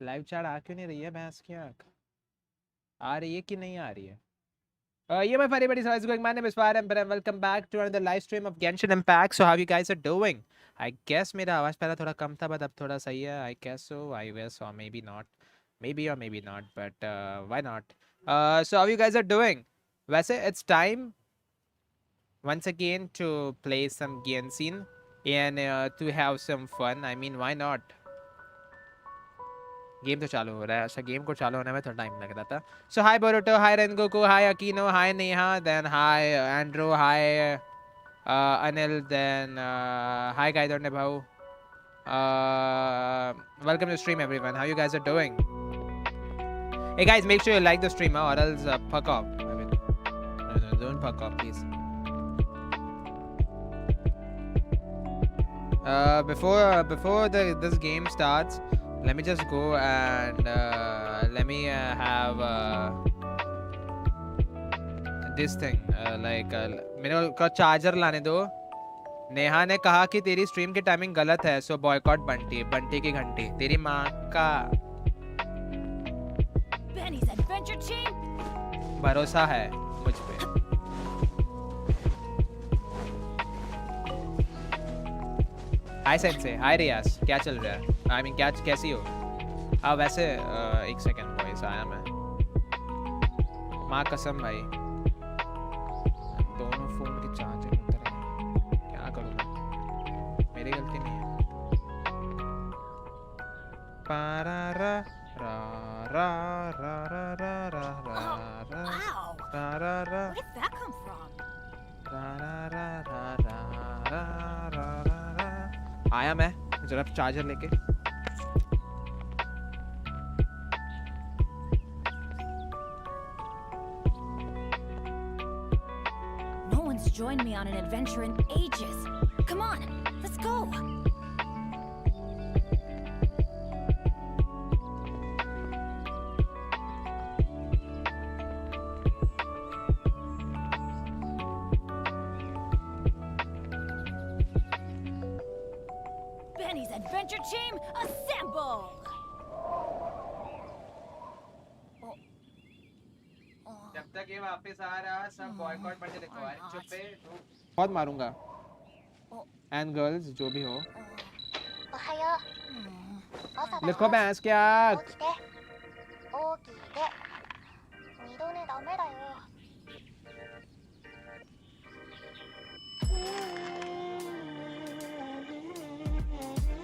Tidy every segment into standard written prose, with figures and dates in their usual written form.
Live chat आ क्यों नहीं रही है भैंस की आंख? आ रही है कि नहीं आ रही है? Yeah, my funny buddies, how's it going? My name is FireEmperor and welcome back to another live stream of Genshin Impact. So how you guys are doing? I guess मेरा आवाज पहले थोड़ा कम था, but अब थोड़ा सही है. I guess so. I guess or maybe not. Maybe or maybe not. But why not? So how you guys are doing? वैसे it's time once again to play some Genshin and to have some fun. I mean, why not? Game तो चालू हो रहा है। अच्छा game को चालू होने में थोड़ा टाइम लग रहा था। सो हाय बोरुटो, हाय रेनगोकू, हाय अकीनो, हाय नेहा, देन हाय एंड्रो, हाय अनिल, देन हाय गाइडर भाऊ। Welcome to stream everyone. How you guys are doing? Hey guys, make sure you like the stream or else fuck off. I mean, no, don't fuck off please. Before this game starts, let me just go and let me have this thing like मेरे को charger लाने दो। नेहा ने कहा कि तेरी stream की timing गलत है, सो बॉयकॉट बंटी, बंटी की घंटी, तेरी माँ का भरोसा है मुझ पे। हाय सेंसे, हाय रियास, क्या चल रहा है? आई मीन क्या कैसी हो? वैसे एक सेकंड वॉइस आया मैं। माँ कसम भाई दोनों फोन के चार्जर उतर रहे, क्या करूँ मैं? मेरी गलती नहीं है। पारा रा रा रा रा रा रा रा रा रा रा रा। Where did that come from? रा रा रा रा रा रा रा रा। आया मैं जरा चार्जर लेके। No one's joined me on an adventure in ages. Come on, let's go. Benny's adventure team, assemble! जब तक ये वापस आ रहा सब बॉयकॉट बंटे लिखो। अरे चुप है, बहुत मारूंगा। एंड गर्ल्स जो भी हो लिखो भैंस क्या।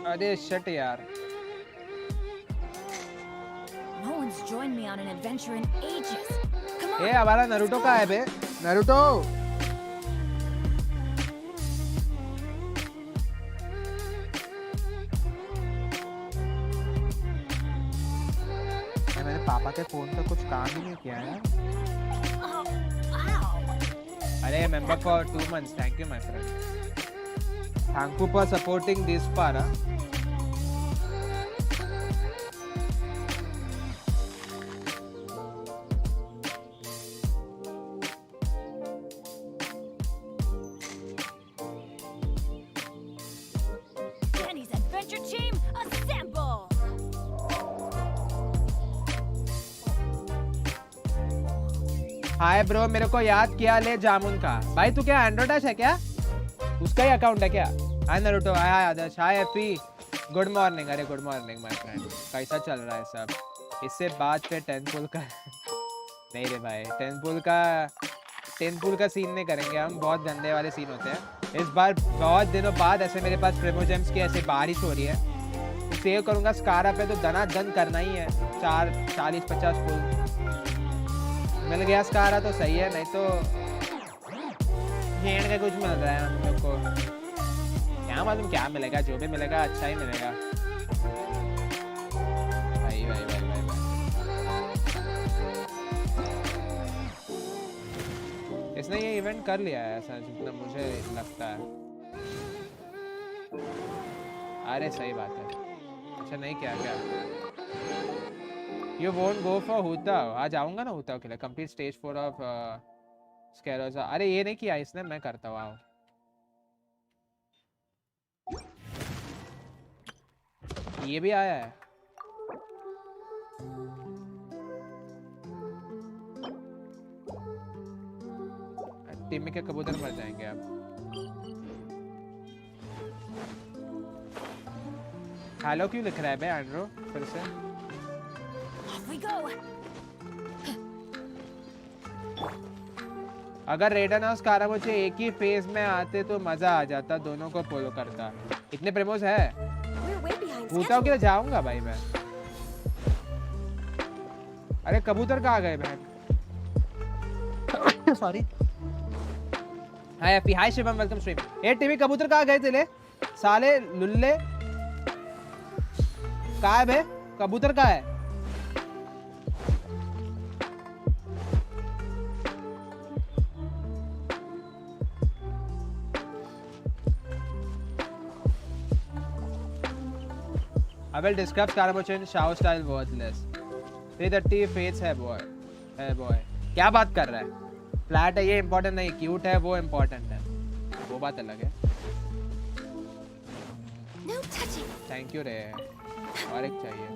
अरे शिट यार। No one's joined me on an adventure in ages. Come on. ए हमारा नारुतो कहाँ है बे? नारुतो। मैंने पापा के फोन पे कुछ काम ही नहीं किया है। अरे member for 2 months, thank you my friend. Thank you for supporting this पारा। हाय ब्रो, मेरे को याद किया ले जामुन का। भाई तू क्या एंड्रॉइड है क्या? उसका ही अकाउंट है क्या? हाय नारुतो, हाय आदर्श, हाय एफी, गुड मॉर्निंग। अरे गुड मॉर्निंग माय फ्रेंड, कैसा चल रहा है सब? इससे बाद पे 10 पुल का नहीं रे भाई, 10 पुल का सीन नहीं करेंगे हम, बहुत गंदे वाले सीन होते हैं। इस बार बहुत दिनों बाद ऐसे मेरे पास प्रिमोजेम्स की ऐसे बारिश हो रही है, तो सेव करूँगा स्कारा पे तो दनादन करना ही है। 40-50 पुल मिल गया स्कारा तो सही है, नहीं तो घेंड का कुछ मिल रहा है हम लोग को। क्या मालूम क्या मिलेगा, जो भी मिलेगा अच्छा ही मिलेगा। भाई भाई भाई भाई भाई इसने ये इवेंट कर लिया है ऐसा जितना मुझे लगता है। अरे सही बात है। अच्छा नहीं क्या क्या You won't go for Hutao? आज आऊँगा ना Hutao के लिए। Complete stage 4 of Scarosa। अरे ये नहीं किया इसने, मैं करता हूँ। आओ ये भी आया है। टीम के कबूतर मर जाएंगे अब। हेलो क्यों लिख रहा है बे एंड्रो फिर से? अगर रेडन और स्कारा मुझे एक ही फेज में आते तो मजा आ जाता, दोनों को फॉलो करता। इतने प्रेमोस है, भूताओं के लिए जाऊंगा भाई मैं। अरे कबूतर कहाँ गए बहन? सॉरी। हाय एफी, हाय शिवम, वेलकम स्ट्रीम। ए टीवी कबूतर कहाँ गए तेरे साले लुल्ले? कहाँ है बे कबूतर? कहाँ है? I will describe Scaramouche in shower style worthless. 330 face है boy, है boy। क्या बात कर रहा है? फ्लैट है ये इम्पोर्टेंट नहीं, क्यूट है वो इम्पोर्टेंट है, वो बात अलग है। थैंक यू रे, और एक चाहिए।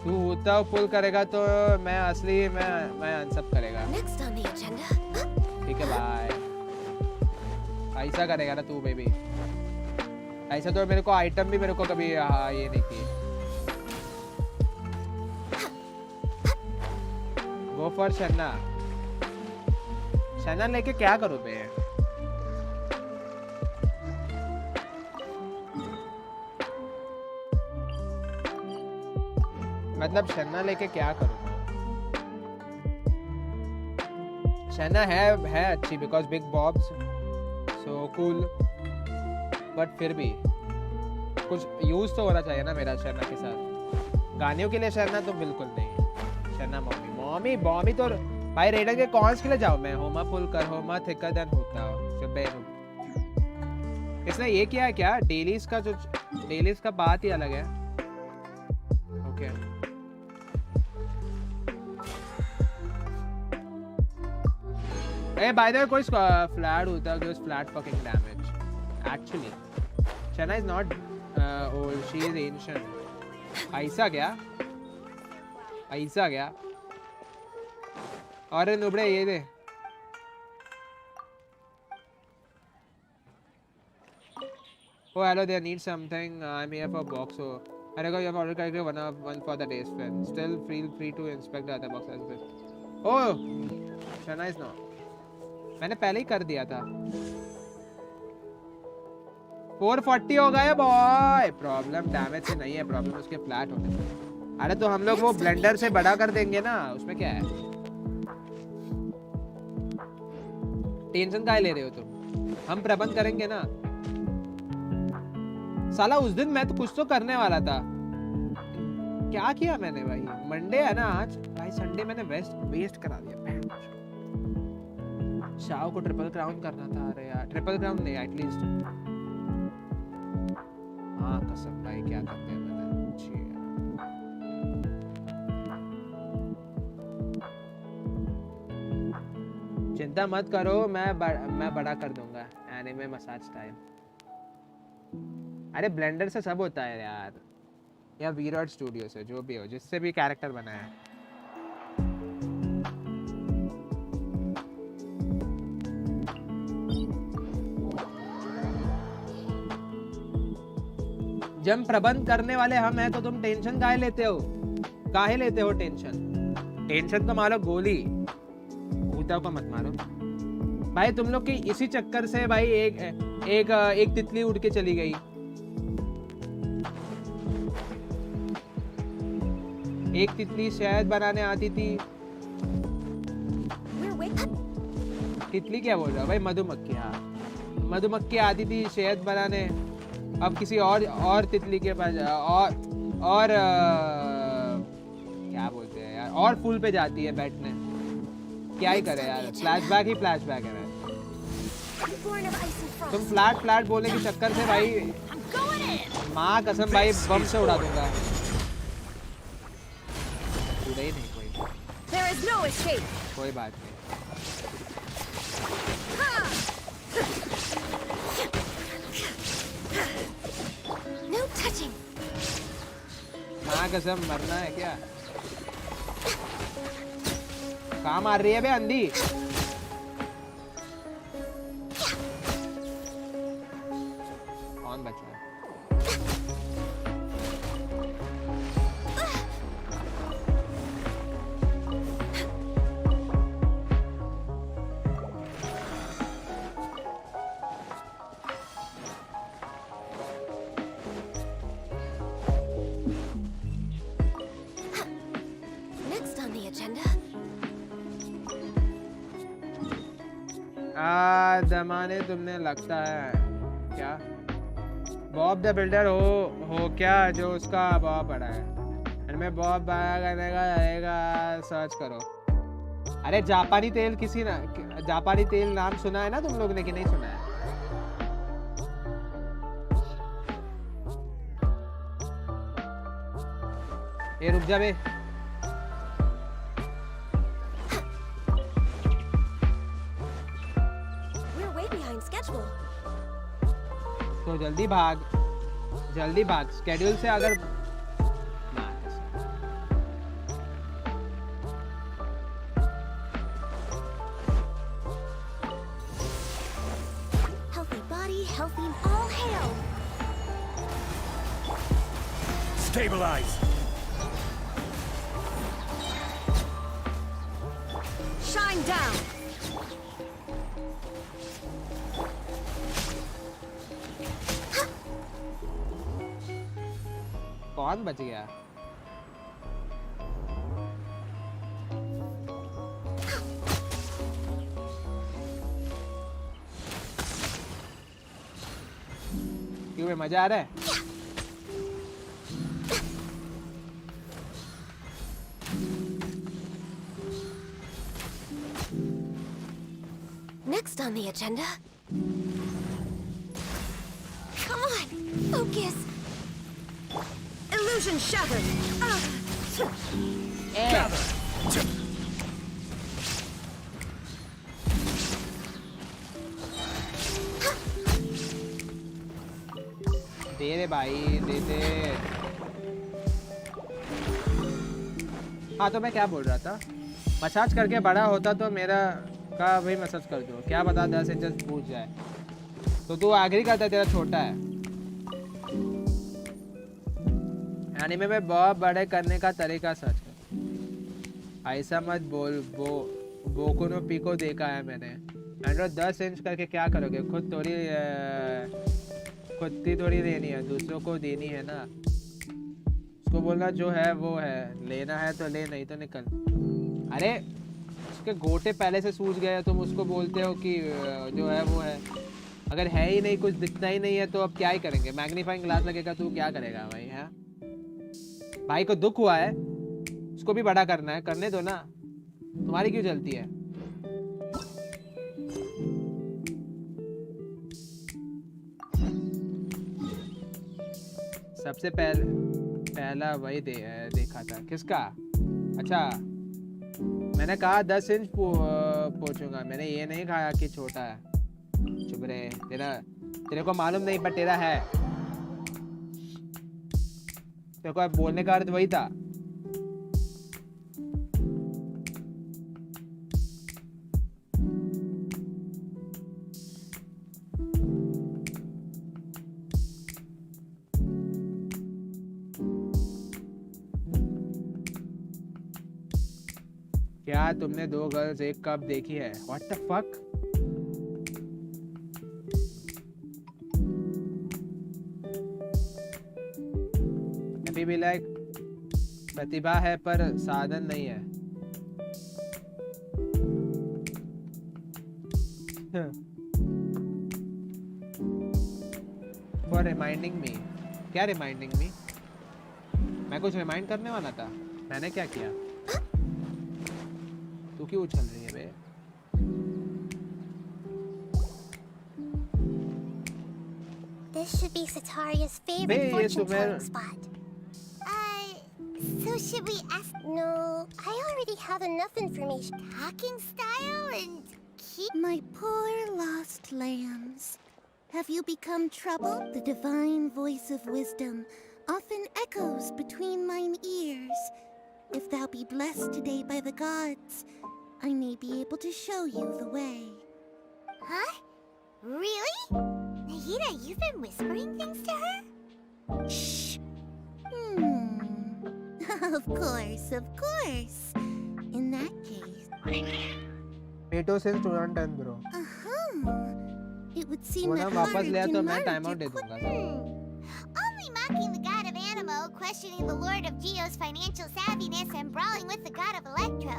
तू होता पुल करेगा तो मैं असली मैं अनसब करेगा। ठीक है बाय। ऐसा करेगा ना तू बेबी? ऐसा तो मेरे को आइटम भी मेरे को कभी ये नहीं की। वो फॉर शन्ना। शन्ना लेके क्या करूँ मैं? मतलब शन्ना लेके क्या करूँ? शन्ना है अच्छी because big bobs so cool, but फिर भी कुछ यूज तो होना चाहिए ना मेरा शर्ना के साथ। गानियों के लिए शर्ना तो बिल्कुल नहीं। शर्ना मॉमी बॉमी तो भाई रेडर के कॉन्स के लिए जाओ। मैं होमा पुल कर होमा थिकर देन होता इसने ये किया है क्या? डेलीज का बात ही अलग है। ओके ए बाय द वे कोई फ्लैट होता है, gives flat fucking damage actually. Shanna is not old, she is ancient. ऐसा क्या? और नुबड़े ये दे। Oh hello, they need something. I'm here for box. So I reckon you have already collected one for the day's spend. Still feel free to inspect the other boxes. Oh, Shanna is not. मैंने पहले ही कर दिया था। 440 हो गया boy. Problem damage से नहीं है, प्रॉब्लम उसके फ्लैट होने से। अरे तो हम लोग वो ब्लेंडर से बड़ा कर देंगे ना, उसमें क्या है? टेंशन काहे ले रहे हो तुम? हम प्रबंध करेंगे ना। साला उस दिन मैं तो कुछ तो करने वाला था, क्या किया मैंने भाई? मंडे है ना आज भाई, संडे मैंने वेस्ट करा दिया। शाओ को ट्रिपल क्राउन करना था। अरे यार ट्रिपल क्राउन नहीं, एटलीस्ट हाँ कसम भाई क्या करते हैं मैंने। चिंता मत करो, मैं बड़ा कर दूंगा एनिमे मसाज टाइम। अरे ब्लेंडर से सब होता है यार, या वीरॉड स्टूडियो से, जो भी हो, जिससे भी कैरेक्टर बनाया है। जब प्रबंध करने वाले हम हैं तो तुम टेंशन काहे लेते हो? टेंशन तो मारो गोली, भूता को मत मारो भाई। तुम लोग की इसी चक्कर से भाई एक तितली उड़ के चली गई। एक तितली शहद बनाने आती थी। तितली क्या बोल रहा है भाई? मधुमक्खी। हाँ मधुमक्खी आती थी शहद बनाने। अब किसी और तितली के पास और क्या बोलते हैं यार, और फूल पे जाती है बैठने। क्या ही करे यार, फ्लैशबैक है यार। तुम फ्लैट बोलने के चक्कर से भाई माँ कसम भाई बम से उड़ा दूंगा। उड़े ही नहीं कोई बात नहीं। माँ कसम मरना है क्या? कहाँ मार रही है बे अंधी? कौन बचा है? दमाने तुमने लगता है क्या बॉब द बिल्डर हो क्या जो उसका बॉब पड़ा है मैं बॉब बाया करने का रहेगा सर्च करो अरे जापानी तेल किसी ना जापानी तेल नाम सुना है ना तुम लोग ने कि नहीं सुना है ये रुक जा बे तो जल्दी भाग स्केड्यूल से अगर Healthy body, healthy all hail. Stabilize. Shine down. कौन बच गया क्यों में मजा आ रहा है Next on the agenda. Come on, focus. Illusion shattered. Gather. दे रे भाई दे दे हाँ तो मैं क्या बोल रहा था मसाज करके बड़ा होता तो मेरा का भाई मसाज कर दो क्या बता 10 इंच पूछ जाए तो तू आखिरी करता तेरा छोटा है एनीमे में बहुत बड़े करने का तरीका सर्च कर ऐसा मत बोल बोको नो पीको देखा है मैंने एंड्रॉइड 10 इंच करके क्या करोगे खुद थोड़ी देनी है दूसरों को देनी है ना उसको बोलना जो है वो है लेना है तो ले नहीं तो निकल अरे उसके गोटे पहले से सूज गए तुम उसको बोलते हो कि जो है वो है अगर है ही नहीं कुछ दिखता ही नहीं है तो अब क्या ही करेंगे मैग्नीफाइंग ग्लास लगेगा तू क्या करेगा भाई है भाई को दुख हुआ है उसको भी बड़ा करना है करने दो ना तुम्हारी क्यों चलती है सबसे पहला वही देखा था किसका अच्छा मैंने कहा 10 इंच पहुंचूंगा मैंने ये नहीं कहा कि छोटा है चुप रहे तेरे को मालूम नहीं पर तेरा है तेरे को बोलने का अर्थ वही था क्या तुमने 2 गर्ल्स एक कप देखी है व्हाट द फक अभी भी लाइक प्रतिभा है पर साधन नहीं है फॉर रिमाइंडिंग मी क्या रिमाइंडिंग मी मैं कुछ रिमाइंड करने वाला था मैंने क्या किया तू क्यों उछल रही है बे This should be Sataria's favorite fortune-telling spot. So should we ask? No, I already have enough information. Talking style and keep... My poor lost lambs. Have you become troubled? The divine voice of wisdom often echoes between mine ears. If thou be blessed today by the gods, I may be able to show you the way. Huh? Really? Nahida, you've been whispering things to her? Shh. Of course, of course. In that case... Peto since 2010 bro It would seem वो ना that वापस ले तो मैं Haru time out दे दूंगा सब Only mocking the god of Animo, questioning the lord of Geo's financial savviness, and brawling with the god of Electro.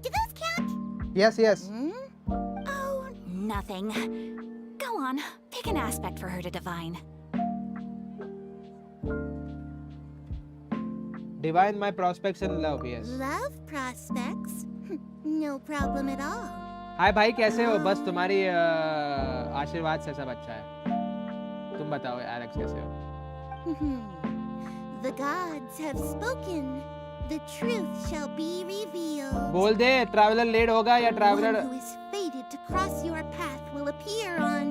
Do those count? yes Oh nothing. Go on, pick an aspect for her to divine. Divine my prospects in love, yes. Love prospects? No problem at all. हाय भाई कैसे हो? बस तुम्हारी आशीर्वाद से सब अच्छा है. तुम बताओ एलेक्स कैसे हो? The gods have spoken. The truth shall be revealed. बोल दे ट्रैवलर लेट होगा या traveller One who is fated to cross your path will appear on.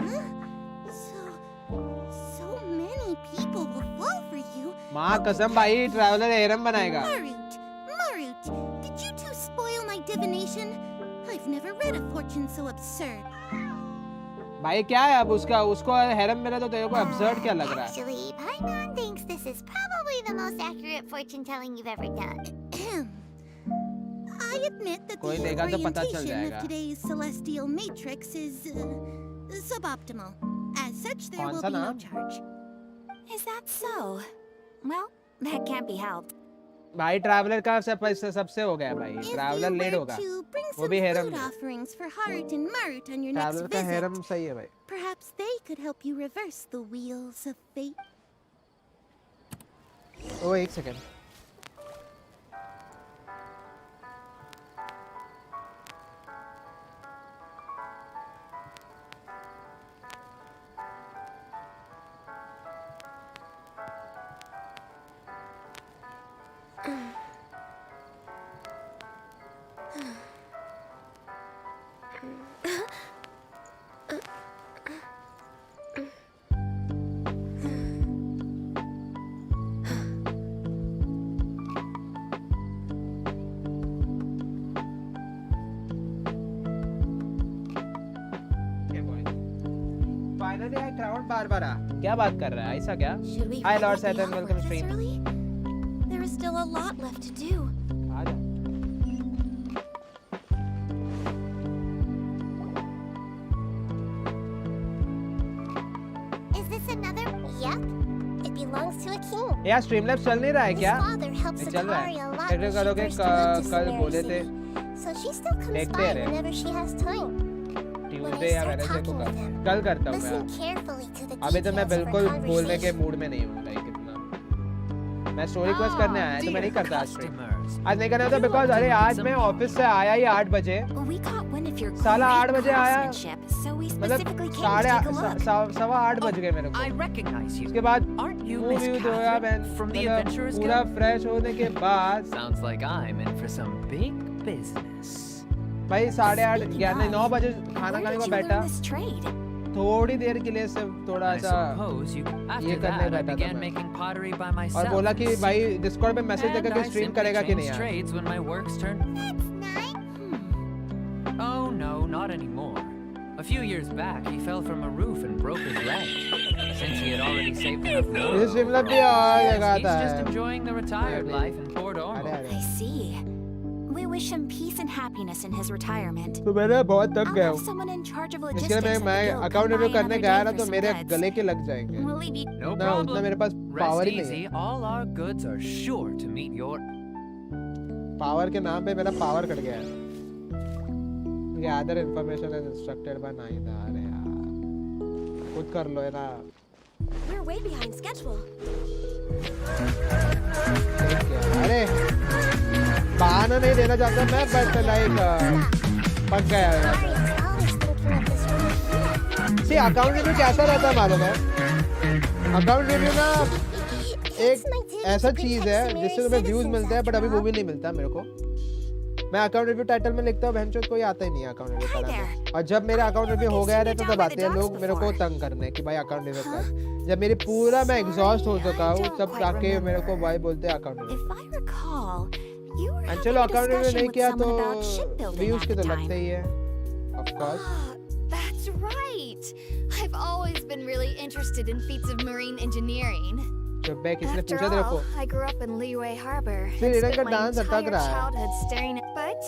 Huh? So many people will fall for you. माँ कसम भाई traveller harem बनाएगा. Marut, did you two spoil my divination? I've never read a fortune so absurd. भाई क्या है अब उसको harem मिला तो तेरे को absurd क्या लग रहा है? Actually, Paimon thinks this is probably the most accurate fortune telling you've ever done. I admit that कोई the देगा तो पता चल orientation जाएगा. of today's celestial matrix is suboptimal. As such, there कौन will सा be no नाम? charge. Is that so? Well, that can't be helped. भाई ट्रैवलर का सबसे हो गया भाई. If traveller you late were होगा. to bring वो some भी हेरम food में. offerings for Heart and Marut on your next traveller का visit, हेरम सही है भाई. perhaps they could help you reverse the wheels of fate. ओ एक second. Finally I crowd Barbara. क्या बात कर रहा है? ऐसा क्या? Should we Hi find Lord out the Satan, welcome outward stream. this early? There is still a lot left to do. आ जा. Is this another? Yep. It belongs to a king. यार Streamlabs चल नहीं रहा है His क्या? father helps नहीं चल रहा Sakari है. a lot check when she करोगे first moved to कल Samara बोले थे City. So she still comes देखते by रहे. whenever she has time. Tuesday या वेडनेसडे को कल करता हूँ Listen मैं. carefully to the अभी तो मैं details of बिल्कुल her बोलने के conversation. मूड में नहीं हूँ लाइक इतना. मैं स्टोरी क्वेस्ट करने आया तो मैं नहीं करता आज स्ट्रीम. आज नहीं करना था बिकॉज़ अरे आज मैं ऑफिस से आया ही 8 बजे. We caught wind of your साला great 8 बजे आया. craftsmanship, so we मतलब specifically came to take a look. 7:15 बज गए मेरे को. I recognize you. उसके बाद Aren't you मुंह Miss भी धोया Catherine मैं. from the मतलब Adventurers पूरा Guild? फ्रेश होने के बाद Sounds like I'm in for some big business. भाई 8:30 11 9 बजे खाना Where खाने did को you बैठा. learn this trade? थोड़ी देर के लिए सिर्फ थोड़ा I सा suppose you. ये After करने that, I बैठा था began मैं. making pottery by और myself. बोला कि भाई डिस्कॉर्ड पे मैसेज And देकर के I स्ट्रीम simply करेगा कि नहीं changed यार. trades when my work's turned. That's nice. Oh no, not anymore. A few years back, he fell from a roof and broke his leg. Since he had already saved enough मुझे money, Streamlab भी आ जगह he's आता just है. enjoying the retired अरे, life in Port अरे Ormo. अरे. I see. We wish him peace and happiness in his retirement. तो मैंने बहुत थक I'll गया have हूँ. someone in charge of इसके logistics लिए at the मैं guild account come by review करने another गया day ना for तो some मेरे goods. गले के लग जाएंगे. We'll leave you. No उतना problem. मेरे पास Rest पावर ही नहीं easy. है. All our goods are sure to meet your. Power के नाम पे मेरा पावर कट गया है. Gather information as instructed by nahida. अरे यार खुद कर लो है ना. We're way behind schedule. अरे बहाना नहीं देना चाहता मैं बट लाइक पक गया यार. Sorry, सी अकाउंट रिव्यू कैसा रहता है मालूम है? अकाउंट रिव्यू ना एक ऐसा चीज है जिससे तुम्हें व्यूज मिलते हैं बट अभी वो भी नहीं मिलता मेरे को. मैं अकाउंट रिव्यू टाइटल में लिखता हूँ बहनचोद कोई आता ही नहीं है अकाउंट रिव्यू कराने. और जब मेरा अकाउंट रिव्यू हो गया रहता तब आते हैं लोग मेरे को तंग करने कि भाई अकाउंट रिव्यू कर. जब मेरी पूरा मैं एग्जॉस्ट हो चुका हूँ तब जाके मेरे को भाई बोलते हैं account review. If I recall, you were having चलो a अकाउंट रिव्यू discussion नहीं with किया someone तो about shipbuilding व्यूज at के the तो time. लगते ही है of course. That's right. I've always been really interested in feats of marine engineering. चुप बे किसने After पूछा तेरे all, को? I grew up in Liyue Harbor फिर and रीडन का spent my डांस अटक entire रहा है. childhood staring at. But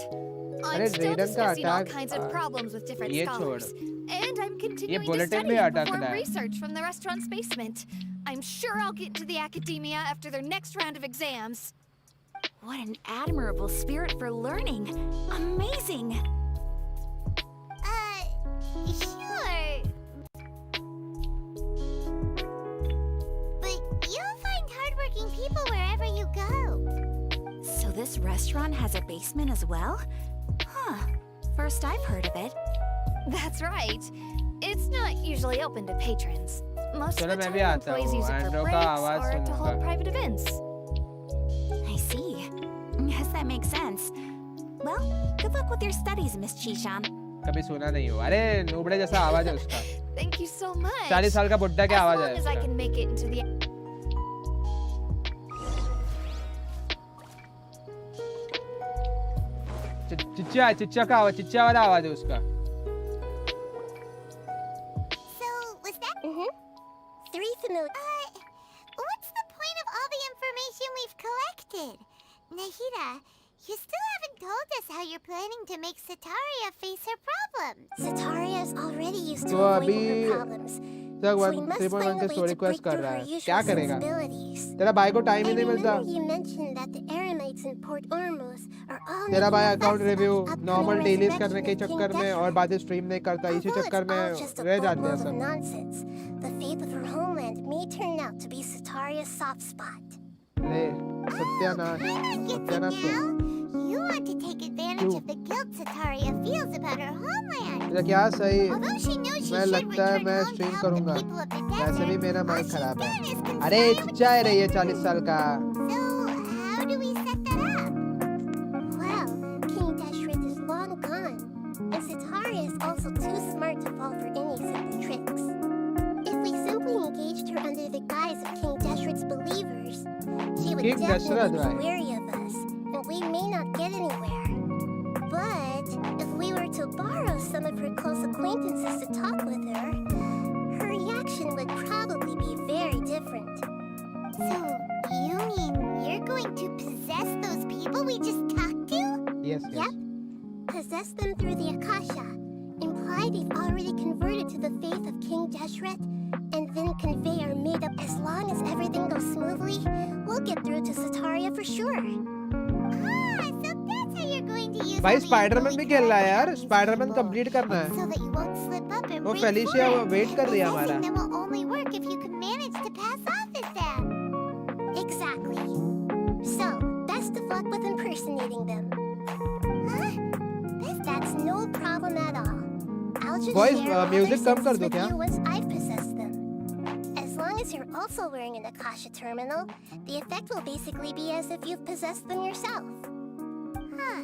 अरे I'm still रीडन का discussing all attack kinds of problems with different ये छोड़. scholars, and I'm continuing to bulletin study भी and अटक perform रहा है. research from the restaurant's basement. I'm sure I'll get into the academia after their next round of exams. What an admirable spirit for learning. Amazing. Sure. But you'll find hardworking people wherever you go. So this restaurant has a basement as well? Huh. First I've heard of it. That's right. It's not usually open to patrons. Most of चलो the मैं भी time, आता employees हूँ use it Andrew for का breaks आवाज or to सुनूंगा hold private events. I see. Guess that makes sense. Well, good luck with your studies, Miss Chishan. कभी सुना नहीं हो अरे नूबड़े जैसा आवाज है उसका Thank you so much. 40 साल का बुड्ढा क्या As आवाज long है as I उसका can make it into the चिच्चा का आवाज चिच्चा वाला आवाज है उसका So, was that? Three familiar. What's the point of all the information we've collected? Nahida, you still haven't told us how you're planning to make Sataria face her problems. Sataria is already used to तो avoiding अभी her problems. तक So we 1 must 3.1 find से a way story to request break कर through रहा her है usual क्या करेगा sensibilities. तेरा भाई को टाइम I ही नहीं मिलता remember you mentioned that the Eremites in Port Ormuz are all तेरा भाई making a account fuss review about the upcoming normal dailies resurrection करने के of King चक्कर में और Deshret. बाद स्ट्रीम नहीं करता इसी Although चक्कर it's में all just a रह जाते हैं boatload of सब nonsense, the fate of her homeland may turn out to be Sataria's soft spot. ले सत्यानाश I'm not getting सत्यानाश now. You want to take advantage of the guilt Sataria feels about her homeland. तेरा क्या सही Although she knows she मैं should लगता है return मैं home to stream help the करूंगा people of the वैसे भी desert, मेरा all माइक she's खराब है done is अरे conspire with चिच्चा है रही है 40 साल का So, how do we set that up? Well, King Deshret is long gone, and Sataria is also too smart to fall for any simple tricks. If we simply engaged her under the guise of King Deshret's believers, she would King definitely Deshret, be right? wary of us, and we may not get anywhere. But if we were to borrow some of her close acquaintances to talk with her, her reaction would probably be very different. So, you mean you're going to possess those people we just talked to? Yes Yep. Possess them through the Akasha. Imply they've already converted to the faith of King Deshret, and then convey our made-up. As long as everything goes smoothly, we'll get through to Sataria for sure. So that's how you're going to use भाई all the Spiderman info भी we खेल रहा है collect यार from these Spiderman people, complete करना है so that you won't slip up and वो break Felicia forward. Wait कर रही है हमारा Possessing them will only work if you can manage to pass off as them. Exactly. So, best of luck with impersonating them. Huh? That's no problem at all. I'll just Boys, share all music their कम कर senses दो with क्या? you once I've possessed them. As long as you're also wearing an Akasha terminal, the effect will basically be as if you've possessed them yourself. Huh.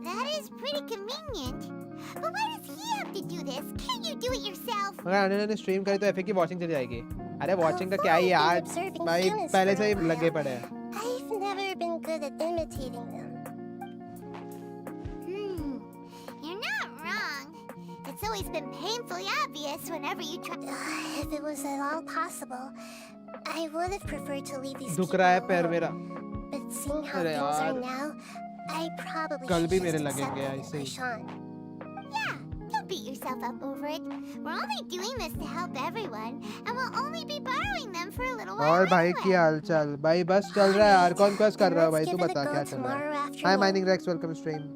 That is pretty convenient. But why does he have to do this? Can't you do it yourself? अगर आने ने stream करी तो FA की watching चली जाएगी अरे watching का क्या ही I've been यार observing भाई humans पहले for से a ही लगे while. पड़े हैं I've never been good at imitating them. You're not wrong. It's always been painfully obvious whenever you try. If it was at all possible, I would have preferred to leave these दुख people रहा है पैर alone. मेरा But seeing how अरे things are यार now, I probably कल should भी just मेरे accept लगेंगे them ऐसे as he Archon. Yeah, don't beat yourself up over it. We're only doing this to help everyone, and we'll only be borrowing them for a little while और भाई anyway. की हालचाल भाई बस चल रहा है यार कौन क्वेस्ट कर रहा है भाई Let's तू give it a बता go क्या चल रहा है tomorrow हाय afternoon. माइनिंग रेक्स वेलकम स्ट्रीम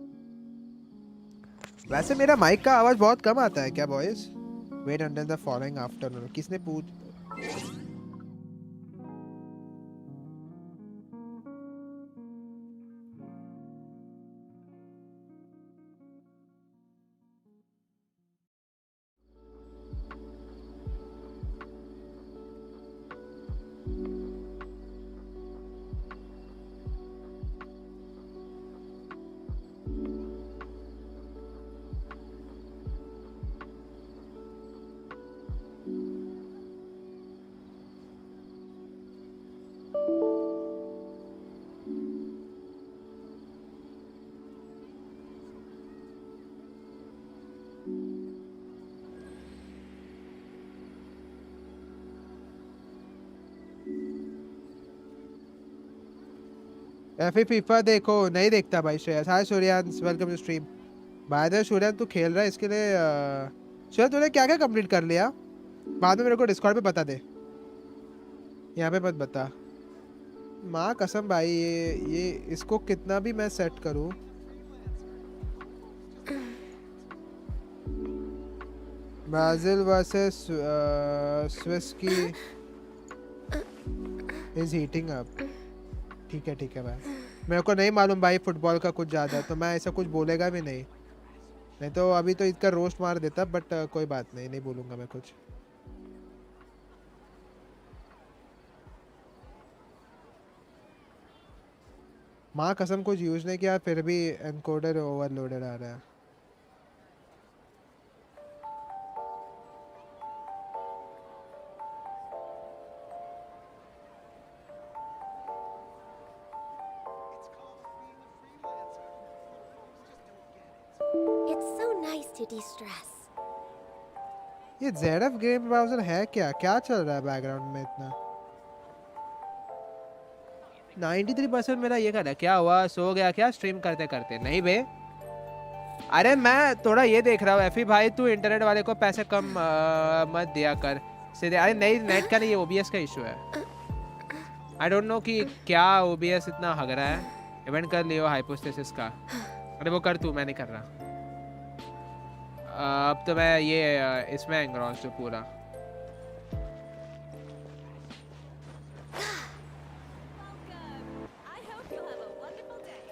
वैसे मेरा माइक का आवाज बहुत कम आता है क्या boys wait until the following afternoon किसने पूछ एफए फीफा देखो नहीं देखता भाई Shreyas hi Suryansh welcome to stream by the way Suryansh तू खेल रहा है इसके लिए श्रेयस तूने क्या क्या कंप्लीट कर लिया बाद में मेरे को डिस्कॉर्ड पे बता दे यहाँ पे मत बता माँ कसम भाई, ये इसको कितना भी मैं सेट करूं, ब्राजील वर्सेस स्विस की इज हीटिंग अप। ठीक है भाई, मेरे को नहीं मालूम भाई फुटबॉल का कुछ ज़्यादा, तो मैं ऐसा कुछ बोलेगा भी नहीं, नहीं तो अभी तो इसका रोस्ट मार देता, बट कोई बात नहीं, नहीं बोलूँगा मैं कुछ। माँ कसम कुछ यूज नहीं किया, फिर भी एनकोडर ओवरलोडेड आ रहा है। It's so nice to de-stress. ये ZF गेम ब्राउजर है क्या? क्या चल रहा है बैकग्राउंड में इतना? 93% मेरा ये कर है। क्या हुआ, सो गया क्या स्ट्रीम करते करते? नहीं बे, अरे मैं थोड़ा ये देख रहा हूँ। एफी भाई तू इंटरनेट वाले को पैसे कम मत दिया कर सीधे। अरे नहीं, नेट का नहीं, ये OBS का इशू है। आई डोंट नो कि क्या OBS इतना हग रहा है। इवेंट कर लियो हाइपोस्टेसिस का। अरे वो कर तू, मैं नहीं कर रहा। अब तो मैं ये इसमें एंग्रॉस जो पूरा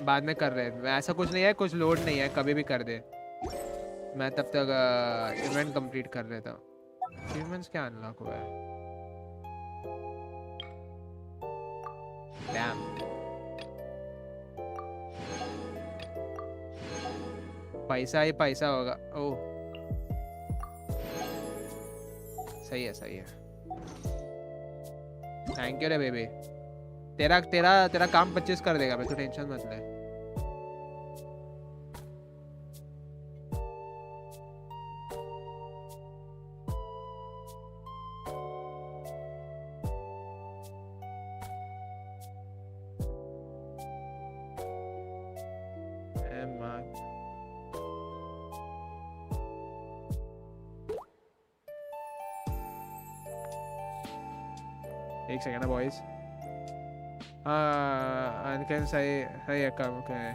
बाद में कर रहे हैं। ऐसा कुछ नहीं है, कुछ लोड नहीं है, कभी भी कर दे। मैं तब तक इवेंट कंप्लीट कर रहा था। अचीवमेंट्स क्या अनलॉक हुआ है? डैम, पैसा ही पैसा होगा। ओह सही है, सही है। थैंक यू रे बेबी। तेरा तेरा तेरा काम 25 कर देगा मैं, तो टेंशन मत ले। एक सेकंड है बॉयज। अनकन सही सही है, कम है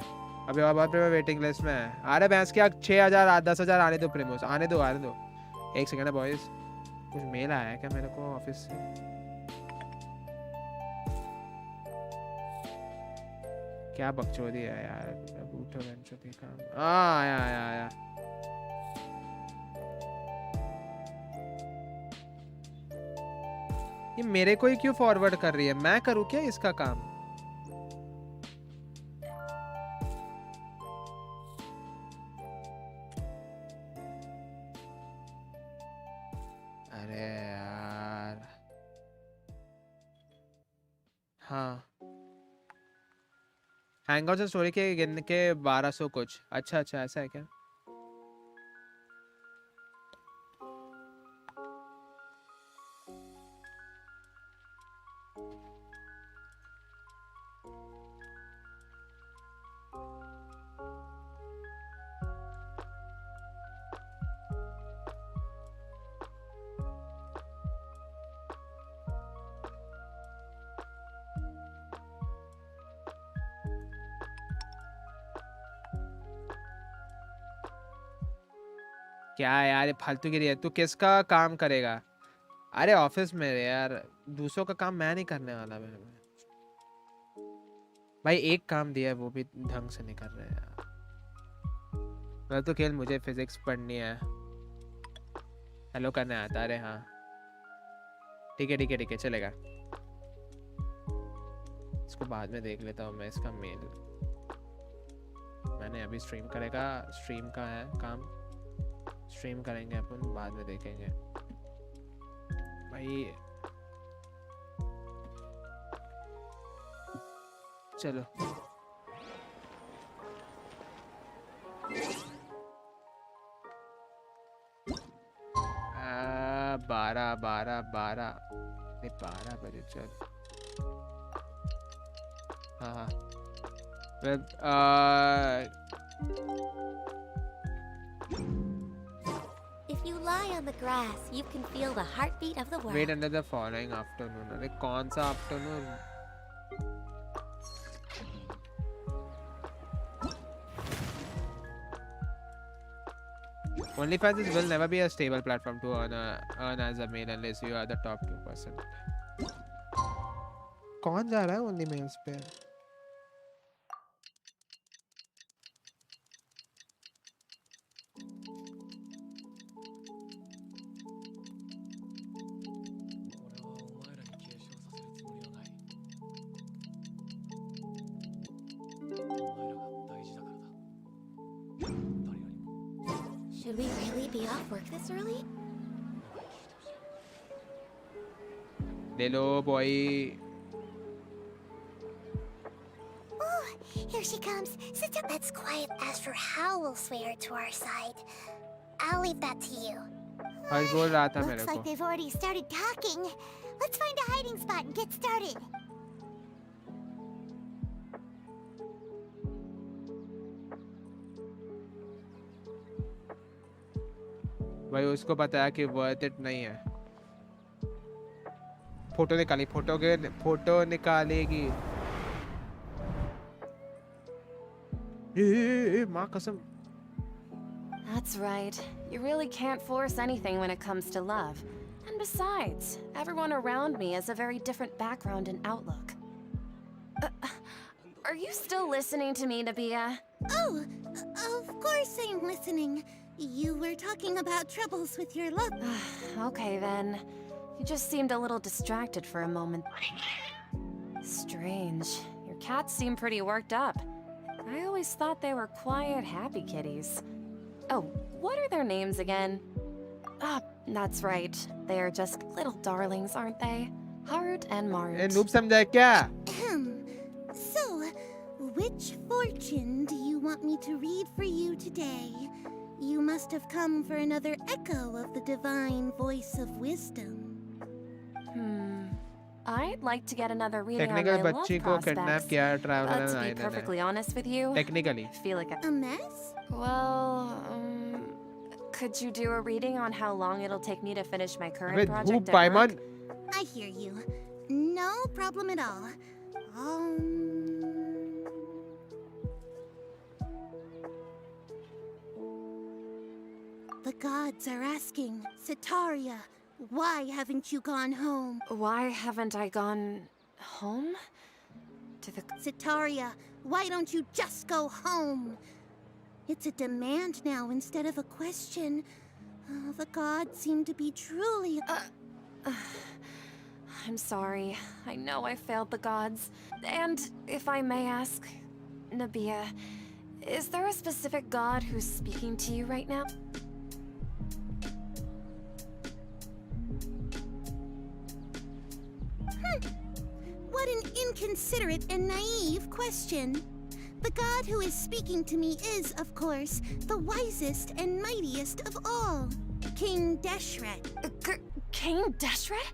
अभी और बहुत वेटिंग लिस्ट में है। अरे भैंस क्या 6000 10,000 आने दो प्रेमोस, आने दो। एक सेकंड है बॉयज, कुछ मेल आया है क्या मेरे को ऑफिस से? क्या बकचोदी है यार, बूटो बेंचोदी काम। आया ये मेरे को ही क्यों फॉरवर्ड कर रही है? मैं करूँ क्या इसका काम? अरे यार, हाँ हैंगआउट से स्टोरी के गिन के 1200 कुछ। अच्छा ऐसा है क्या? क्या यार ये फालतूगिरी है। तू किसका काम करेगा? अरे ऑफिस में यार, दूसरों का काम मैं नहीं करने वाला। मैं भाई एक काम दिया है, वो भी ढंग से नहीं कर रहे यार। मैं तो खेल, मुझे फिजिक्स पढ़नी है। हेलो करने आता। अरे हाँ ठीक है चलेगा। इसको बाद में देख लेता हूँ मैं, इसका मेल। मैंने अभी स्ट्रीम करेगा, स्ट्रीम का है काम, स्ट्रीम करेंगे अपन, बाद में देखेंगे भाई। चलो 12 बजे चल। हाँ If you lie on the grass, you can feel the heartbeat of the world. Wait until the following afternoon. अरे कौन सा afternoon? OnlyFans will never be a stable platform to earn as a male unless you are the top 2%. कौन जा रहा है only males पे? Should we really be off work this early? ले लो boy. Oh, here she comes. Sit down. Let's quiet. As for how we'll sway her to our side, I'll leave that to you. हर्ष बोल रहा था मेरे Looks like को. they've already started talking. Let's find a hiding spot and get started. भाई उसको पता है कि वर्थ इट नहीं है. फोटो निकालेगी. माँ कसम. That's right. You really can't force anything when it comes to love. And besides, everyone around me has a very different background and outlook. Are you still listening to me, Nabia? Oh, of course I'm listening. You were talking about troubles with your love. Okay then. You just seemed a little distracted for a moment. Strange. Your cats seem pretty worked up. I always thought they were quiet, happy kitties. Oh, what are their names again? Ah, that's right. They are just little darlings, aren't they? Hart and Mart. noob समझा क्या? So, which fortune do you want me to read for you today? You must have come for another echo of the divine voice of wisdom. I'd like to get another reading on my Technical love बच्ची को kidnap prospects. किया traveler But to be ने. perfectly honest with you, Technically. I feel like A mess? well, could you do a reading on how long it'll take me to finish my current अबे project धूप at पाइमन. work? I hear you. No problem at all. The gods are asking, Sitaria, why haven't you gone home? Why haven't I gone home? To the Sitaria, why don't you just go home? It's a demand now instead of a question. The gods seem to be truly... I'm sorry. I know I failed the gods. And if I may ask, Nabia, is there a specific god who's speaking to you right now? What an inconsiderate and naive question. The god who is speaking to me is, of course, the wisest and mightiest of all, King Deshret. King Deshret?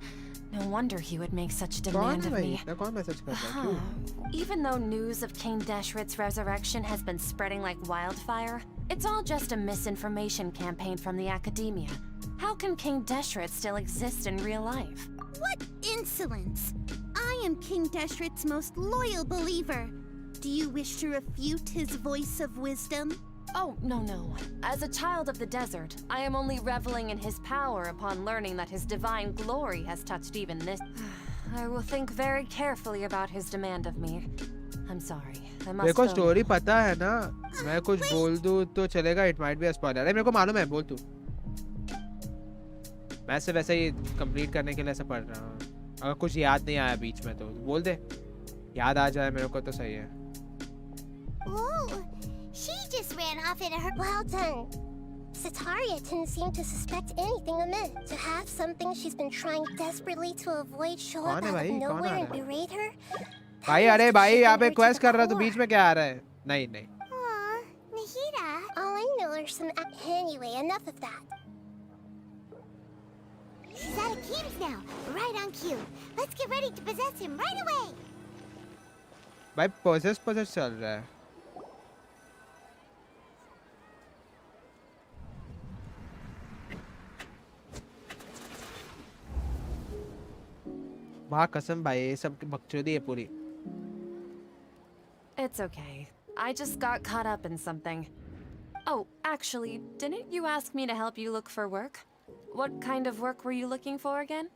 No wonder he would make such कौन demand है of भाई? me. इतना कौन message कर रहा है? क्यों? Even though news of King Deshret's resurrection has been spreading like wildfire, it's all just a misinformation campaign from the academia. How can King Deshret still exist in real life? What insolence! I am King Deshret's most loyal believer. Do you wish to refute his voice of wisdom? Oh, no. As a child of the desert, I am only reveling in his power upon learning that his divine glory has touched even this. I will think very carefully about his demand of me. I'm sorry. I must मेरे को go. Story पता है ना. मैं कुछ बोल दूं तो चलेगा. It might be a spoiler. अरे मेरे को मालूम है. बोल तू. मैं सिर्फ वैसे ही कंप्लीट करने के लिए ऐसा पढ़ रहा हूँ. अगर कुछ याद नहीं आया बीच में तो बोल दे. याद आ जाए मेरे को तो सही है. Oh, she just ran off in her... Well done. Sitaria didn't seem to suspect anything amiss. To have something she's been trying desperately to avoid show up कौन है out भाई? of कौन nowhere आ and रहा है? berate her? भाई अरे भाई यहाँ पे क्वेस्ट कर रहा तो बीच में क्या आ रहा है? नहीं. Aw, Nahida. All I know are some... Anyway, enough of that. She's out of Keem's now. Right on cue. Let's get ready to possess him right away. भाई पोजेस चल रहा है. माँ कसम भाई ये सब बकचोदी है पूरी. It's okay. I just got caught up in something. Oh, actually, didn't you ask me to help you look for work? What kind of work were you looking for again?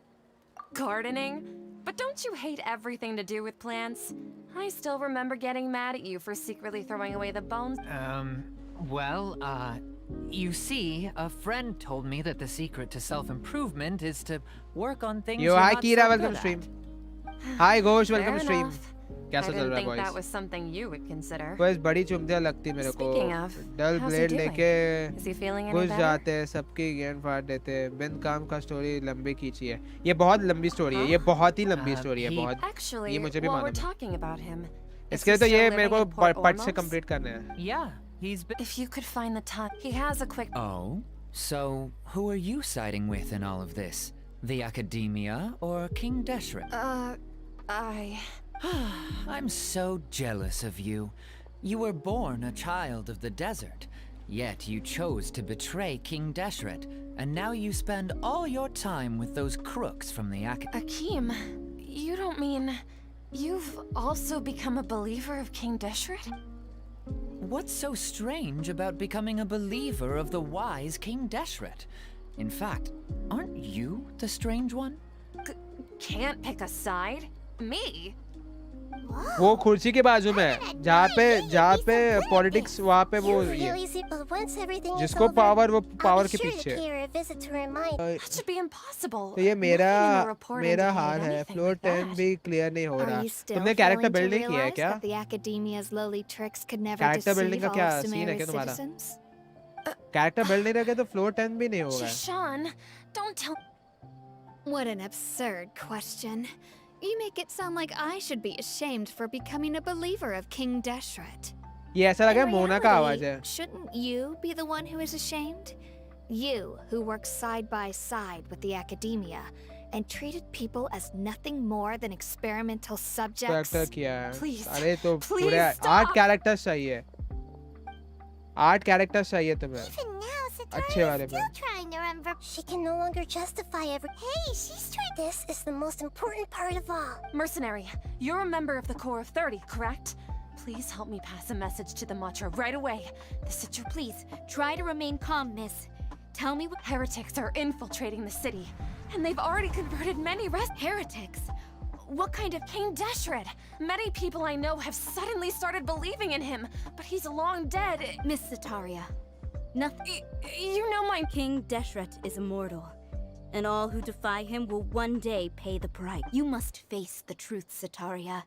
Gardening? But don't you hate everything to do with plants? I still remember getting mad at you for secretly throwing away the bones. Well, you see, a friend told me that the secret to self-improvement is to work on things Yo, you're hi not Kira, so welcome good to stream. at. Hi Ghosh, Fair welcome to stream. enough. I कैसा चल didn't रहा है think that boys? was something you would consider. बस बड़ी चुमतियाँ लगती मेरे को. Speaking of, dull how's he blade doing? लेके Is he feeling any घुस better? जाते हैं, सबकी गेंद फाड़ देते हैं. बिन काम का स्टोरी लंबी खींची है. ये बहुत लंबी स्टोरी है. ये बहुत ही लंबी स्टोरी है. बहुत. Actually, ये मुझे भी while we're मालूम है. talking about him, is इसके he लिए तो still ये living मेरे को in Port पट से Ormos? कंप्लीट करना है. Yeah, he's been... If you could find the time, he has a quick. Oh? So, who are you siding with in all of this? The Academia or King Deshret? I'm so jealous of you. You were born a child of the desert, yet you chose to betray King Deshret, and now you spend all your time with those crooks from the Academia. Akeem, you don't mean you've also become a believer of King Deshret? What's so strange about becoming a believer of the wise King Deshret? In fact, aren't you the strange one? Can't pick a side? Me? वो कुर्सी के बाजू में है. जहाँ पे politics वहाँ पे वो You ये. really see, but once everything is जिसको over, पावर वो I'll पावर be के sure to पीछे. pay her a visit to remind. That should be impossible. तो ये मेरा Nothing in the report मेरा indicated हाल है. anything floor like 10 that. भी क्लियर नहीं हो रहा. Are you still तुमने कैरेक्टर failing to बिल्ड नहीं किया है realize क्या? that the Academia's lowly tricks could never Character building deceive का all क्या of scene है क्या Sumeru's तुम्हारा? citizens? कैरेक्टर बिल्ड नहीं रखे तो फ्लोर 10 भी नहीं होगा. Shan, don't tell. What an absurd question. You make it sound like I should be ashamed for becoming a believer of King Deshret. ये ऐसा लगा In मोना का आवाज reality, है. shouldn't you be the one who is ashamed? You, who work side by side with the Academia and treated people as nothing more than experimental subjects. Character किया है. Please, अरे तो please पूरे stop. 8 characters चाहिए. 8 characters चाहिए तुम्हें. Even now, अच्छे वाले Satara's पे. still trying to remember. She can no longer justify every. Hey, she's trying. This is the most important part of all. Mercenary, you're a member of the Corps of 30, correct? Please help me pass a message to the Matra right away. The situation. Please, try to remain calm, miss. Tell me what Heretics are infiltrating the city, and they've already converted many heretics. What kind of King Deshret? Many people I know have suddenly started believing in him, but he's long dead. Miss Sataria, nothing. You know my King Deshret is immortal, and all who defy him will one day pay the price. You must face the truth, Sataria.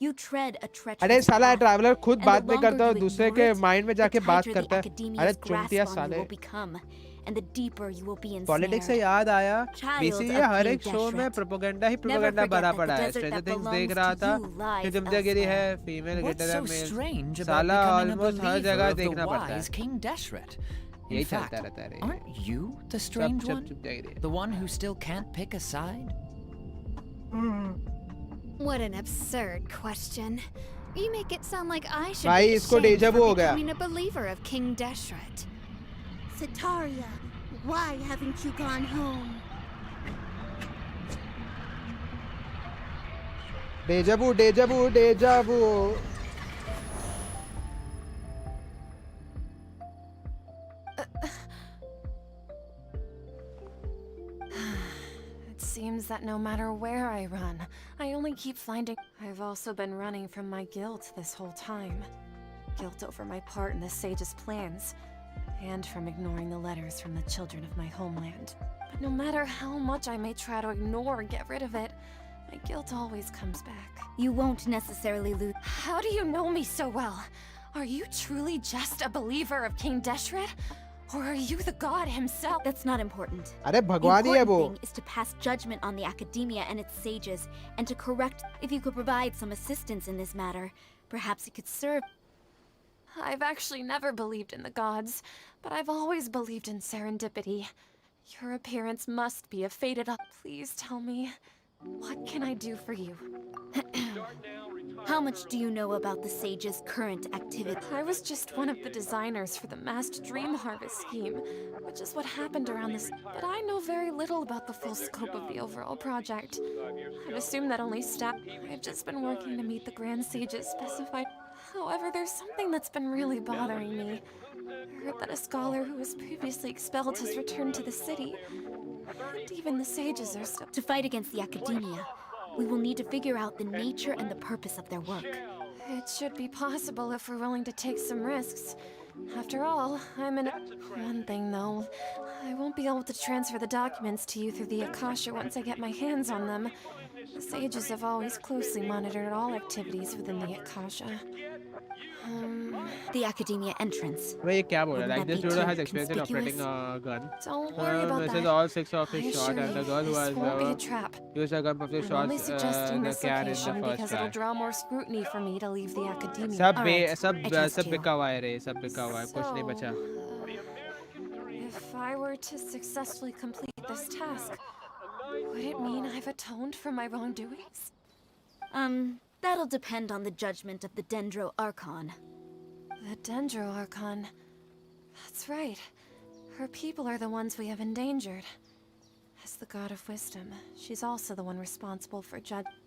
You tread a treacherous अरे साला path, traveller खुद and बात the नहीं longer करता और you दूसरे ignore के it, mind में the जाके बात tighter the करता है. Academia's अरे grasp चुनतिया on you साले. will become, and the deeper you will be politics से ensnared. याद आया. Child basically of her King एक शो में Deshret. प्रोपेगेंडा ही Never प्रोपेगेंडा forget भरा that पड़ा the है. desert stranger that things belongs देख रहा to था. you lies फिर चुमतियागिरी है. elsewhere. फीमेल What's गेटर so मेल. strange about साला becoming a ऑलमोस्ट हर believer जगह of the देखना पड़ता wise है. King Deshret? यही In fact, चलता रहता है. aren't you the strange सब one? चुमतियागिरी. The one who still can't pick a side? What an absurd question. You make it sound like I should भाई be इसको ashamed डेजा vu for हो गया. becoming a believer of King Deshret. Sataria, why haven't you gone home? Deja vu deja vu deja vu. It seems that no matter where I run, I only keep finding. I've also been running from my guilt this whole time. Guilt over my part in the sage's plans, and from ignoring the letters from the children of my homeland. But no matter how much I may try to ignore or get rid of it, my guilt always comes back. You won't necessarily lose. How do you know me so well? Are you truly just a believer of King Deshret? Or are you the god himself? That's not important. अरे The भगवान ही है important वो. thing is to pass judgment on the Academia and its sages, and to correct. If you could provide some assistance in this matter, perhaps it could serve. I've actually never believed in the gods, but I've always believed in serendipity. Your appearance must be a fated up. Please tell me, what can I do for you? How much do you know about the sage's current activity? I was just one of the designers for the massed dream harvest scheme, which is what happened around this. But I know very little about the full scope of the overall project. I'd assume that only staff. I've just been working to meet the Grand Sage's specified. However, there's something that's been really bothering me. heard that a scholar who was previously expelled has returned to the city. And even the sages are still... To fight against the academia, we will need to figure out the nature and the purpose of their work. It should be possible if we're willing to take some risks. After all, I'm in... One thing, though. I won't be able to transfer the documents to you through the Akasha once I get my hands on them. The sages have always closely monitored all activities within the Akasha. The academia entrance. भाई ये क्या बोल रहा है? Like Wouldn't this that be dude too has experience in operating a gun. Don't worry about This is that. all 6 of I his assure shot and the you, girl who this won't be a has trap. used a gun for the I'm only shots suggesting the this can in the location first because try. it'll draw more scrutiny for me to leave the academia. सब Alright, I trust सब you. बिका हुआ है रे, सब बिका हुआ है, कुछ नहीं बचा. If I were to successfully complete this task, would it mean I've atoned for my wrongdoings? That'll depend on the judgment of the Dendro Archon. The Dendro Archon. That's right. Her people are the ones we have endangered. As the god of wisdom, she's also the one responsible for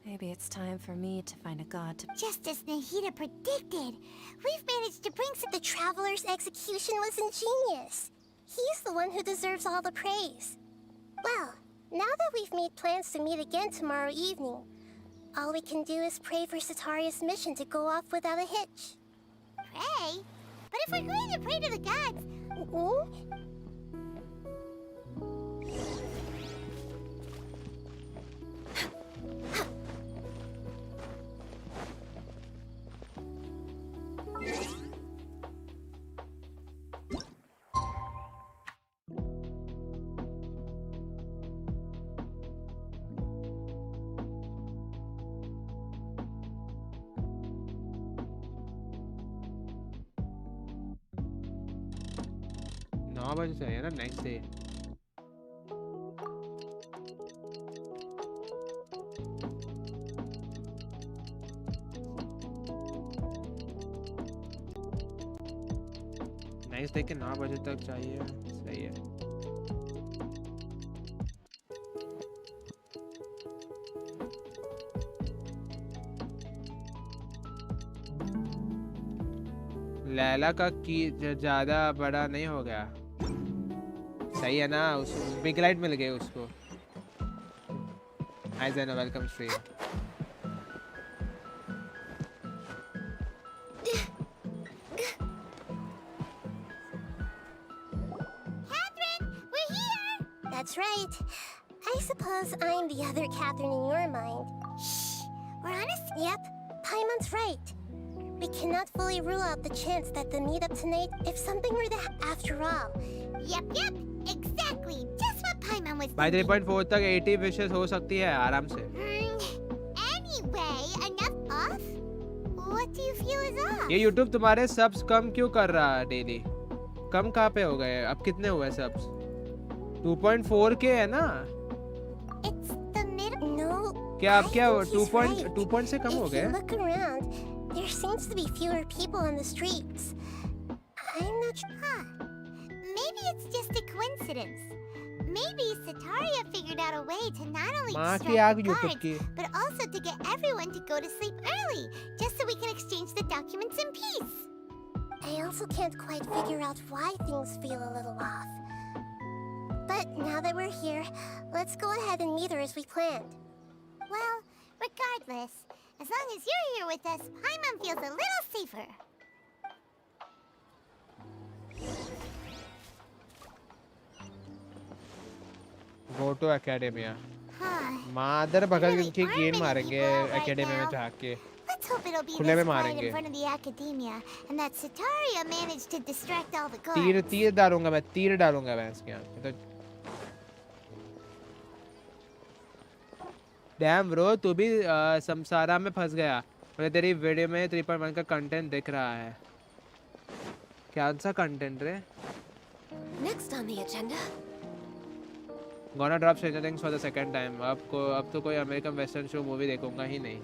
Maybe it's time for me to find a god to... Just as Nahida predicted, we've managed to bring the Traveler's execution was ingenious. He's the one who deserves all the praise. Well, now that we've made plans to meet again tomorrow evening, all we can do is pray for Sataria's mission to go off without a hitch. Pray? But if we're going to pray to the gods... बजे चाहिए ना next day. Next day के 9 बजे तक चाहिए. सही है. लैला का की ज्यादा बड़ा नहीं हो गया. सही है ना, उस बिग लाइट मिल गई उसको. हाय ज़ैना, welcome stream. Catherine, we're here! That's right. I suppose I'm the other Catherine in your mind. Shh, we're honest? Yep, Paimon's right. We cannot fully rule out the chance that the meetup tonight, if something were to after all. Yep, exactly. Just what Paimon was By thinking. 3.4 तक 80 wishes हो सकती है आराम से. Anyway, enough off? What do you feel is off? ये YouTube तुम्हारे subs कम क्यों कर रहा है डेली? कम कहाँ पे हो गए? अब कितने हुए सब्स? 2.4 के है ना? It's the middle. No. क्या अब क्या 2 से कम हो If गए? you look around, there seems to be fewer people on the streets. I'm not sure. Maybe it's just a coincidence. Maybe Sataria figured out a way to not only माँ की distract आग the YouTube guards, की. but also to get everyone to go to sleep early, just so we can exchange the documents in peace. I also can't quite figure out why things feel a little off. But now that we're here, let's go ahead and meet her as we planned. Well, regardless, as long as you're here with us, Paimon feels a little safer. Go to Academia. मादर भगत की गेंद मारेंगे academy में जाके. Let's hope it'll be खुले में this quiet मारेंगे. in front of the academia, and that Sataria managed to distract all the तीर guards. तीर डालूंगा मैं. तीर डालूंगा मैं इसके यहाँ. तो डैम ब्रो, तू भी संसारा में फंस गया. मुझे तेरी वीडियो में 3.1 का कंटेंट दिख रहा है. क्या सा कंटेंट रे? Next on the agenda. Gonna drop Stranger Things for the second time. अब तो कोई अमेरिकन वेस्टर्न शो मूवी देखूंगा ही नहीं.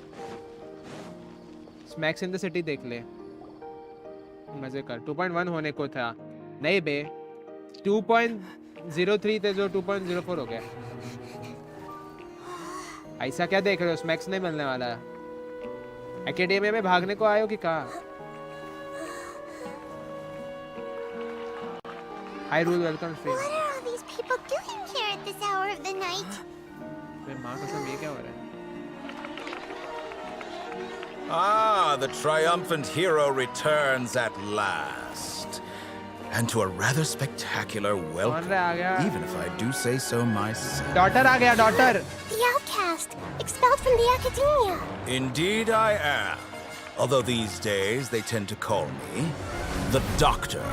स्मैक्स इन द सिटी देख ले, मजे कर. 2.1 होने को था. नहीं बे, 2.03 थे जो 2.04 हो गया. ऐसा क्या देख रहे हो? स्मैक्स नहीं मिलने वाला. एकेडमिया में भागने को आए हो कि कहाँ? Hi Rule, welcome stream. What are all these people doing here at this hour of the night? बे माँ कसम ये क्या हो रहा है? Ah, the triumphant hero returns at last. And to a rather spectacular welcome, कौन रे आ गया? even if I do say so myself. Daughter आ गया, daughter. The outcast, expelled from the academia. Indeed I am. Although these days they tend to call me the Doctor.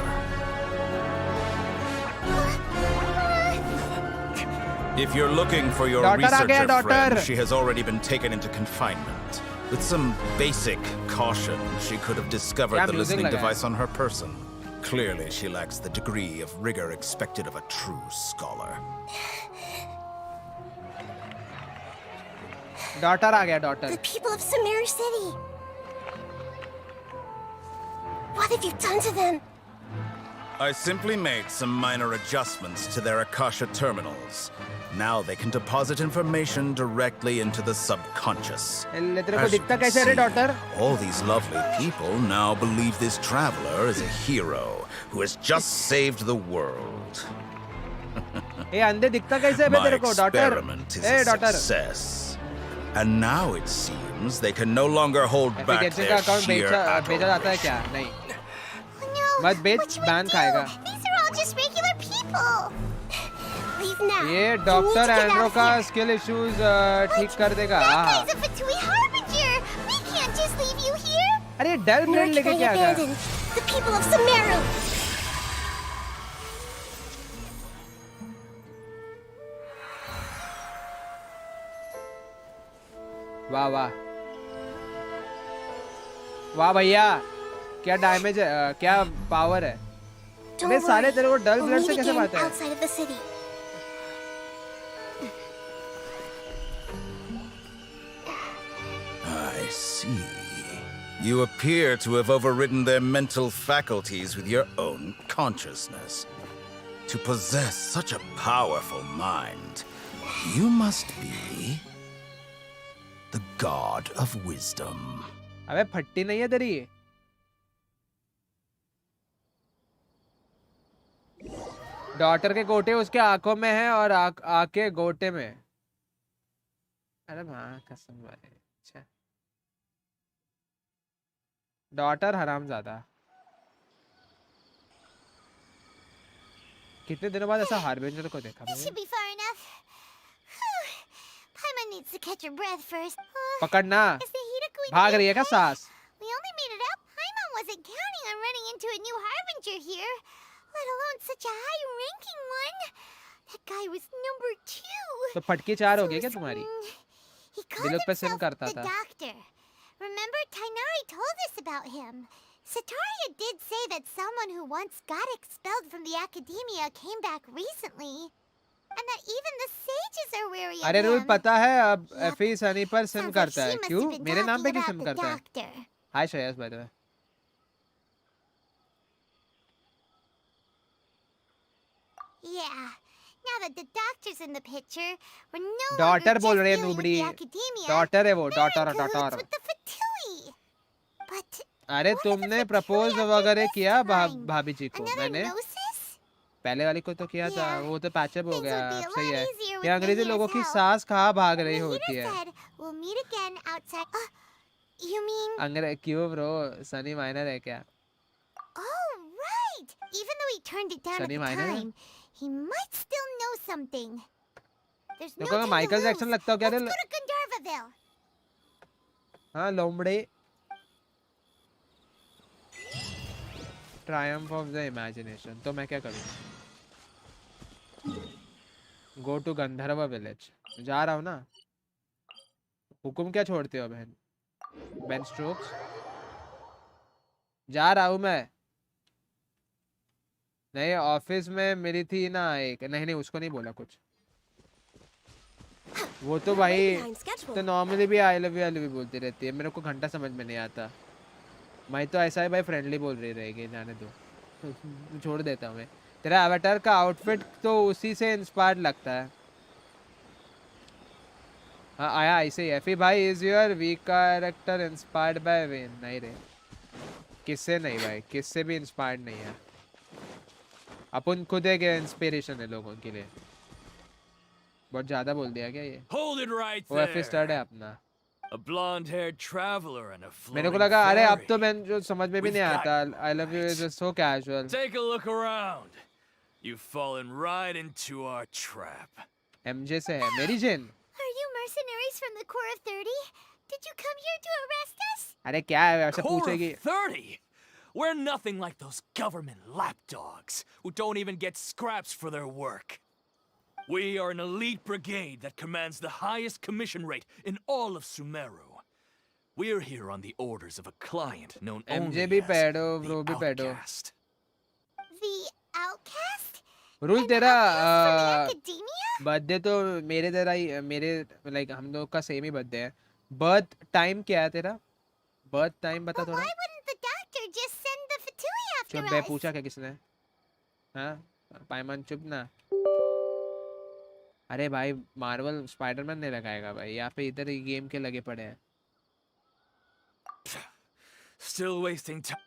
If you're looking for your Daughter आ गया, researcher friend, daughter. she has already been taken into confinement. With some basic caution, she could have discovered क्या the music listening लगा है? device on her person. Clearly, she lacks the degree of rigor expected of a true scholar. Daughter आ गया, daughter. The people of Samir City. What have you done to them? I simply made some minor adjustments to their Akasha terminals. Now they can deposit information directly into the subconscious. ले तेरे को As you दिखता can कैसे रे see, daughter? all these lovely people now believe this traveler is a hero who has just saved the world. ए अंधे दिखता कैसे है बे My तेरे को daughter? experiment is A a daughter. success. And now it seems they can no longer hold ऐसे back Genshin का their account sheer बेचा जाता है adoration. क्या? नहीं. No. मत बेच, what should we ban do? खाएगा. These are all just regular people. Leave now. ये We need doctor to get एंड्रो out का here. स्किल इश्यूज ठीक कर देगा. That guy's a Fatui harbinger. We can't just leave you here. अरे डल Nor bread can लेके I क्या गया? abandon the people of Sumeru. वाह वाह वाह भैया, क्या डैमेज है, क्या पावर है. Don't अरे साले worry. तेरे को डल We'll ब्लड meet से कैसे again बात है? outside of the city. I see. You appear to have overridden their mental faculties with your own consciousness. To possess such a powerful mind, you must be the god of wisdom. अबे फट्टी नहीं है तेरी. Daughter के गोटे उसके आंखों में है और आके गोटे में. अरे माँ कसम भाई. अच्छा. डॉटर हरामजादा. कितने दिनों बाद ऐसा हार्बिंजर को देखा This मैंने. should be far enough. Whew. Paimon needs to catch her breath first. पकड़ना. Is the Hida going भाग to रही be है क्या okay? सास? We only made it up. Paimon wasn't counting on running into a new harbinger here, let alone such a high-ranking one. That guy was number 2. तो फटकी 4 हो गई क्या तुम्हारी? He called दिलों पे सिम himself करता the था. Doctor. Remember, Tainari told us about him. Sataria did say that someone who once got expelled from the academia came back recently. And that even the sages are wary of अरे rule him. पता है अब Yep. एफी Sunny पर SIM Sounds like करता she है. must क्यों? have been मेरे नाम पे talking क्यों about सिम the करता है? Doctor. Hi Shreyas bye the way. Yeah. Now that the Doctor's in the picture, we're no Daughter longer बोल just रही है dealing with नूबड़ी. the academia. Daughter है वो, We're in daughter cahoots daughter. with the Fatui. But अरे what are the तुमने Fatui propose up to वगैरह this किया time? भाभी जी को. Another मैंने gnosis? पहले वाली को तो किया था. Yeah. वो तो पैचअप हो Things गया. would be a अब सही lot है. easier ये with अंग्रेजी Nahida's लोगों की help. सांस कहाँ भाग रही होती Nahida है. said we'll meet again outside. You mean? अंग्रेज क्यों ब्रो? सनी माइनर है क्या? Oh, right. Even though he turned it down at Sunny the Minor? time, he might still know something. There's no देखो मैं time Michael to Jackson lose. लगता हूँ क्या रे? Let's go to Gandharvaville. हाँ लोमड़े. Triumph of the imagination. तो मैं क्या करूँ? Go to Gandharva village. जा रहा हूँ ना. हुकुम क्या छोड़ते हो बहन? Ben strokes. जा रहा हूँ मैं. नहीं ऑफिस में मिली थी ना एक. नहीं उसको नहीं बोला कुछ. वो तो भाई तो नॉर्मली भी आई लव यू बोलती रहती है. मेरे को घंटा समझ में नहीं आता. मैं तो ऐसा ही भाई फ्रेंडली बोल रही रहेगी. जाने दो. छोड़ देता हूँ मैं. तेरा एवेटर का आउटफिट तो उसी से इंस्पायर्ड लगता है. हाँ आया ऐसे ही. एफी भाई is your weak character inspired by Wayne? नहीं रे. किससे नहीं भाई. किससे भी इंस्पायर्ड नहीं है. अपन खुद एक इंस्पिरेशन है लोगों के लिए। बहुत ज्यादा बोल दिया क्या ये? Hold it right वो एफ स्टार्ट है there. अपना। A blonde-haired traveler and a मेरे को floating लगा अरे अब ferry. तो मैं जो समझ में भी नहीं We've आता। got I love you is just so casual. Take a look around. You've fallen right into our trap. MJ से है मेरी जेन। Are you mercenaries from the Corps of 30? Did you come here to arrest us? अरे क्या है ऐसे Core पूछेगी? of 30? We're nothing like those government lapdogs who don't even get scraps for their work. We are an elite brigade that commands the highest commission rate in all of Sumeru. We're here on the orders of a client known only MJ भी as पैडो the bro भी पैडो। Outcast. The outcast? Rule तेरा Academia? Birthday तो मेरे तेरा ही मेरे like हम लोग का सेम ही बर्थडे है। बर्थ टाइम क्या है तेरा? बर्थ टाइम बता But थोड़ा। why wouldn't the doctor just send the Fatui after चुप बे us? पूछा क्या किसने? हाँ पायमान चुप ना। अरे भाई मार्वल स्पाइडरमैन नहीं लगाएगा भाई, यहाँ पे इधर ही गेम के लगे पड़े हैं। Still wasting time.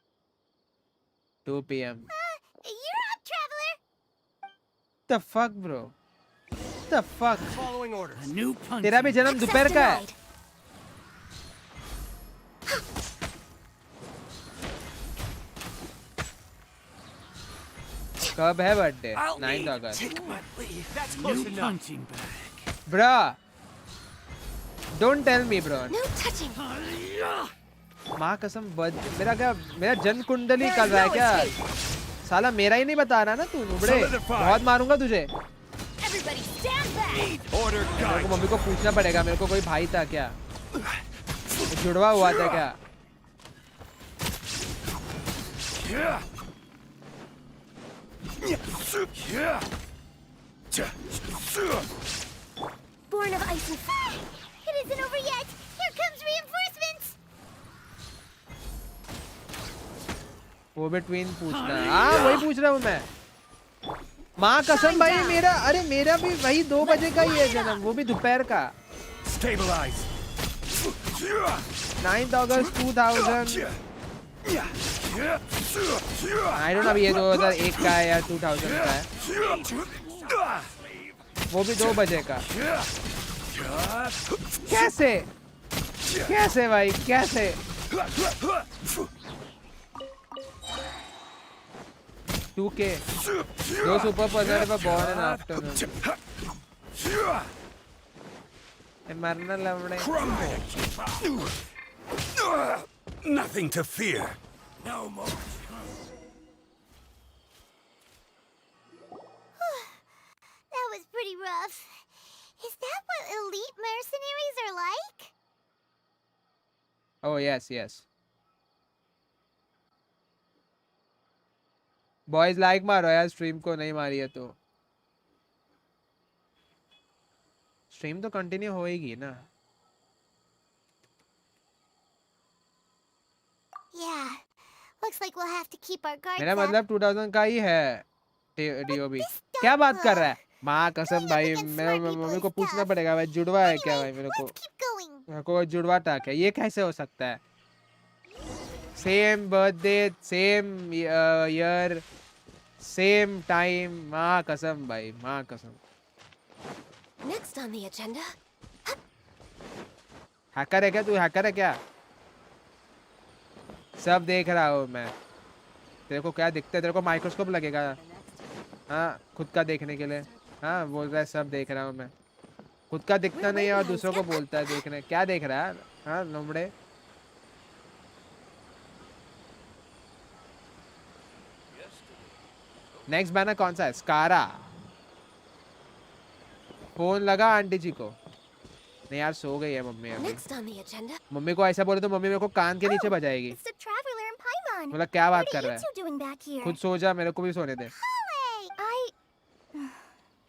2 PM. You're up, traveler. The fuck bro? The fuck? Following orders. A new punch. तेरा भी जन्म दोपहर का है। Denied. कब है birthday? I'll 9 need August. take my leave. That's New close enough. punching bag. Bruh, don't tell me bro. No touching. माँ कसम मेरा जन्म कुंडली कर रहा है क्या? साला मेरा ही नहीं बता रहा ना तू नुबड़े। बहुत मारूंगा तुझे। Everybody stand back. Order मेरे guide. को मम्मी को पूछना पड़ेगा, मेरे को कोई भाई था क्या? जुड़वा हुआ था क्या? Born of ice and fire. It isn't over yet. Here comes reinforcements. वो भी ट्विन पूछना। हाँ वही पूछ रहा हूँ मैं। माँ कसम भाई मेरा भी वही 2 बजे का ही है जन्म, वो भी दोपहर का। Stabilize. 9 August 2000। I don't know ये 2001 का है या 2000 का है। वो भी 2 बजे का। कैसे भाई कैसे? 2K 2 सुपर पर्सन पर बॉर्न एंड आफ्टरनून। मरना लवड़े। Nothing to fear. No more. That was pretty rough. Is that what elite mercenaries are like? Oh yes. Boys like मारो यार, स्ट्रीम को नहीं मारी है तो। स्ट्रीम तो कंटिन्यू होएगी ना। Yeah. Looks like we'll have to keep our guards मेरा up. मतलब 2000 का ही है डीओबी। क्या बात कर रहा है? माँ कसम भाई मैं मम्मी को पूछना पड़ेगा भाई, जुड़वा है क्या भाई? मेरे Let's keep going. को जुड़वा टाक है, ये कैसे हो सकता है? Same birthday, same year, same time. माँ कसम भाई, माँ कसम। Next on the agenda. Hacker है क्या तू? हैकर है क्या? सब देख रहा हूँ मैं। तेरे को क्या दिखता है? तेरे को माइक्रोस्कोप लगेगा हाँ खुद का देखने के लिए? हाँ बोल रहा है सब देख रहा हूँ मैं। खुद का दिखता नहीं है और दूसरों को बोलता है देखने। क्या देख रहा है? हाँ लोमड़े। नेक्स्ट बैनर कौन सा है? स्कारा। फोन लगा आंटी जी को? नहीं यार सो गई है मम्मी अभी। Next on the agenda. Mummy को ऐसा बोले तो मम्मी मेरे को कान के नीचे बजाएगी। It's the traveler in Paimon. मतलब क्या बात What कर are रहा you है? two doing back here? खुद सो जा, मेरे को भी सोने दे।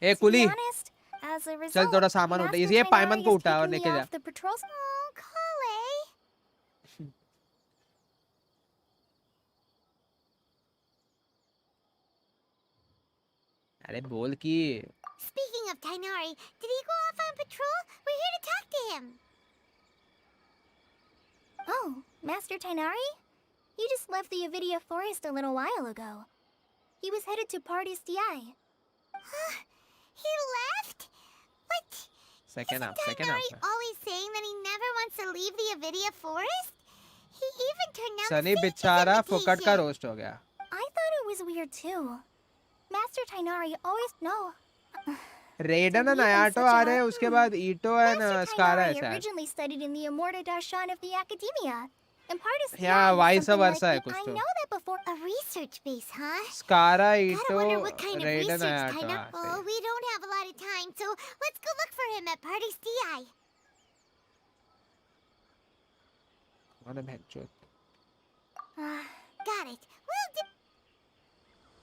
ए To Quli be honest, as a चल result, थोड़ा सामान उठा, Master ये पायमन Tainari को is उठा और kicking me लेके जा। off the patrols. Oh, Kale. अरे बोल कि Speaking of Tainari, did he go off on patrol? We're here to talk to him. Oh, Master Tainari? You just left the Avidia forest a little while ago. He was headed to Party's DI. He left? What? Second half. Tanari always saying that he never wants to leave the Avidia forest? He even turned down Sunny the बेचारा Sage's फुकट का invitation. Roast हो गया. I thought it was weird too. Master Tainari always no. रेडन और नयाटो आ रहे हैं, उसके बाद ईटो एंड Master स्कारा है Tainari शायद. originally studied in the Immorta Darshan of the Academia. And Partis Yeah, vice versa है कुछ I तो. know that before. A research base, huh? स्कारा Gotta ईटो wonder what kind of रेडन research, नयाटो. Taina. हाँ, Oh, सही. we don't have a lot of time, so let's go look for him at Party's DI. माने बहनचोद. Got it. We'll do.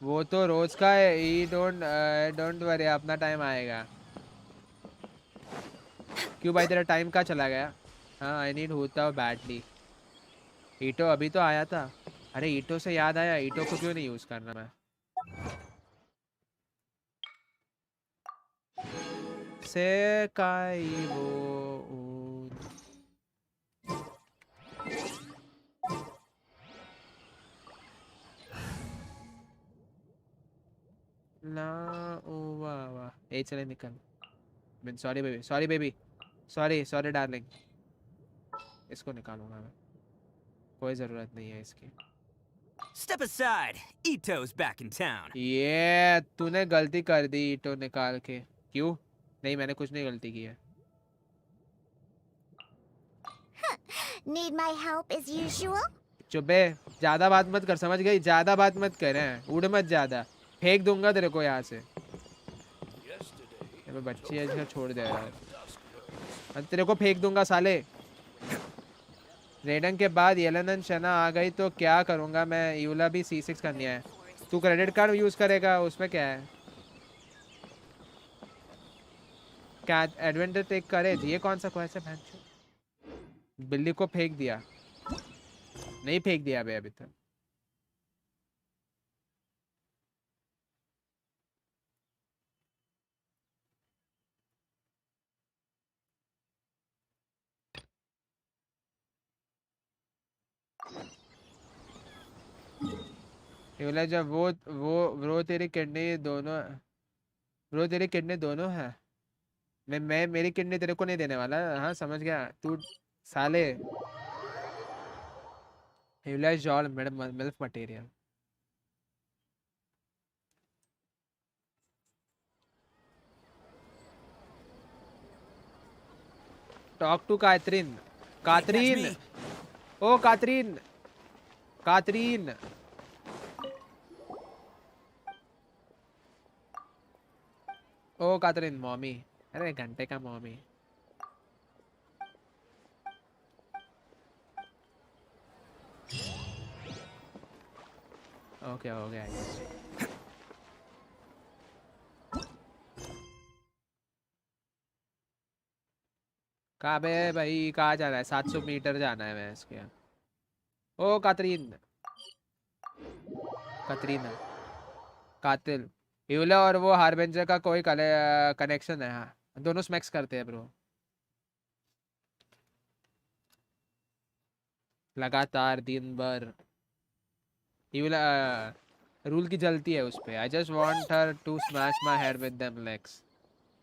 वो तो रोज का है. ही don't worry, अपना time आएगा. क्यों भाई तेरा टाइम कहाँ चला गया? हाँ, आई नीड होता बैडली. ईटो अभी तो आया था. अरे ईटो से याद आया, ईटो को क्यों नहीं यूज करना मैं? से काई वो ना ओ वाह वाह. ए चले निकल. मैं सॉरी बेबी, डार्लिंग. इसको निकालूंगा मैं. कोई जरूरत नहीं है इसकी. Step aside. Ito's back in town. ये तूने गलती कर दी ईटो निकाल के. क्यों? नहीं, मैंने कुछ नहीं गलती की है. Need my help as usual? चुपे, ज्यादा बात मत कर, समझ गई? ज्यादा बात मत कर. उड़ मत ज्यादा. फेंक दूंगा तेरे को यहाँ से. बच्ची है इसको छोड़ दे यार. तेरे को फेंक दूंगा साले. रेडन के बाद येलेनन शना आ गई तो क्या करूंगा मैं? यूला भी C6 करनी है. तू क्रेडिट कार्ड यूज करेगा, उसमें क्या है? क्या एडवेंचर टेक करेज? ये कौन सा क्वेश्चन है? बिल्ली को फेंक दिया. नहीं फेंक दिया अभी तक. जब वो तेरी किडनी दोनों है. मैं मेरी किडनी तेरे को नहीं देने वाला. हाँ समझ गया तू साले. जॉल milf material. Talk to Katrin. Oh Katrin. Oh Katrin mommy. अरे घंटे का मॉमी. ओके हो गया. कहाँ बे भाई, कहाँ जा रहा है? 700 मीटर जाना है मैं इसके. ओ कातरीन. कातिल. यूला और वो हार्बेंजर का कोई कनेक्शन है? हाँ, दोनों स्मैक्स करते हैं ब्रो. लगातार दिन भर. यूला रूल की जलती है उस पे. I just want her to smash my head with them legs.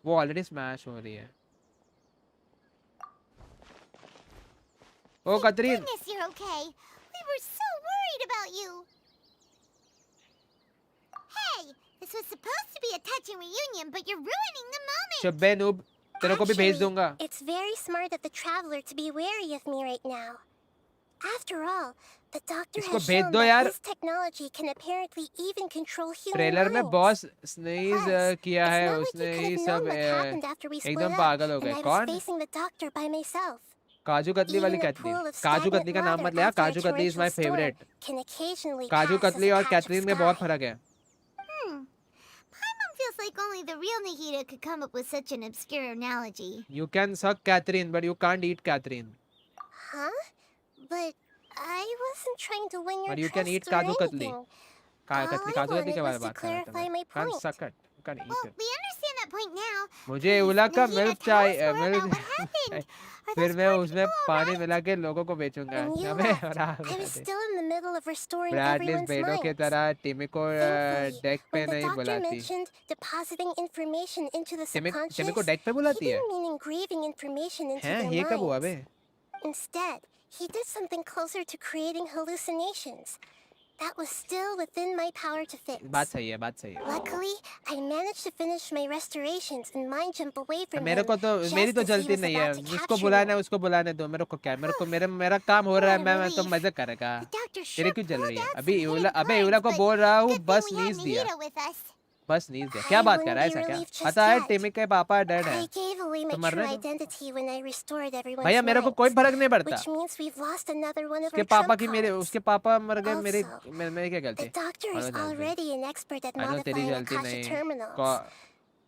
वो ऑलरेडी स्मैश हो रही है. Oh Katrine. Goodness, you're okay. We were so worried about you. Hey, this was supposed to be a touching reunion, but you're ruining the moment. चुप noob, तेरे को भी भेज दूंगा. It's very smart of the traveler to be wary of me right now. After all, the doctor इसको has भेज shown दो that यार. this technology can apparently even control human trailer में minds. बॉस स्नेज Plus, किया it's है not like उसने you could he have सब. known what happened after we split एकदम up, पागल हो and गए. I was कौन? facing the doctor by myself. Kaju katli वाली Even a Catherine. pool of kaju stagnant katli का नाम water मत ले. outside kaju katli is my torrential storm favourite. can occasionally kaju pass as katli a और patch of कैथरीन में बहुत sky. फर्क है. My mom feels like only the real Nahida could come up with such an obscure analogy. You can suck Catherine, but you can't eat Catherine. Huh? But I wasn't trying to win your But you can eat trust or kaju katli. anything. काजू All I katli के wanted बारे was में to बात कर रहा था clarify मैं. my Can't point. suck it. You can't eat Well, it. we understand that point now. मुझे Please, उला का Nahida, मिल्क tell us चाहिए. more about what happened. फिर मैं उसमें पानी मिला के लोगों को बेचूंगा। When you अबे left, I was still in the middle of restoring ब्रैडलिस everyone's बेडो की minds. तरह टिमी को Thankfully, डेक पे when the नहीं doctor बुलाती। mentioned depositing information into the टिमी को subconscious, डेक पे he बुलाती है? didn't mean engraving information into हैं? their ये कब हुआ minds. Bay? Instead, he did something closer to creating hallucinations. That was still within my power to fix. बात सही है, बात सही है। Luckily, I managed to finish my restorations and mind jump away from मेरे him को तो just मेरी तो as he जल्दी was नहीं है। about to जिसको capture बुलाना me. है उसको बुलाने दो। मेरे को क्या, मेरा काम हो रहा है, मैं तो मजे करेगा। Doctor तेरी sure क्यों जल pulled रही है? out अभी some यूला, hidden अबे यूला को crimes, बोल रहा हूँ but बस good thing we knees had दिया। Nahida with us. बस नीज दिया। क्या I बात कर wouldn't रहा है be ऐसा क्या? relieved just पता है yet. टिमी के पापा डेड है। I gave away my तो मरने true दो। identity when I restored everyone's भैया मेरे को कोई minds, फर्क नहीं पड़ता। which means we've lost another one of उसके our पापा trump की मेरे, cards. उसके पापा मर गए, मेरे Also, मेरे क्या गलती? The doctor is और गलती। already an expert at I know तेरी modifying गलती Akasha नहीं। terminals.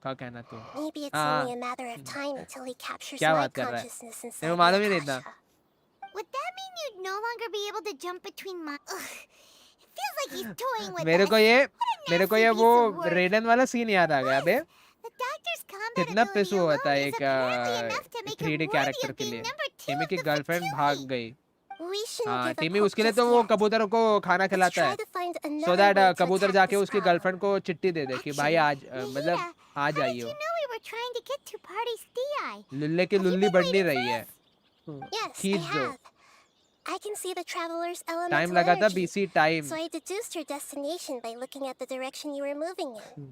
क्या कहना तू? Maybe it's हाँ। only a matter of time until he captures क्या my बात कर रहा है? consciousness तेरे inside को the मालूम ही नहीं था। Akasha. Would that mean you'd no longer be able to jump between my... It feels like he's toying with मेरे us. को ये What a nasty वो piece of work. रेडन वाला सीन याद आ गया बे। The doctor's combat कितना ability पिस हुआ था alone एक is apparently enough to make him 3D worthy character of के being लिए। number 2 टिमी of की the गर्लफ्रेंड fraternity. भाग गई। We shouldn't हाँ, give up टिमी hope उसके लिए just तो वो yet. कबूतरों को खाना Let's खिलाता try है। to find so another that way to कबूतर attack जाके this उसकी problem. गर्लफ्रेंड को चिट्ठी दे दे कि भाई आज मतलब Nahida, आ how did जाइयो। you know we were trying to get to Party's DI? लुल्ले की Have you लुल्ली been बढ़ नहीं waiting रही for है। us? Yes, I खींच दो। have. I can see the traveler's time elemental लगा था energy, BC time. so I deduced your destination by looking at the direction you were moving in.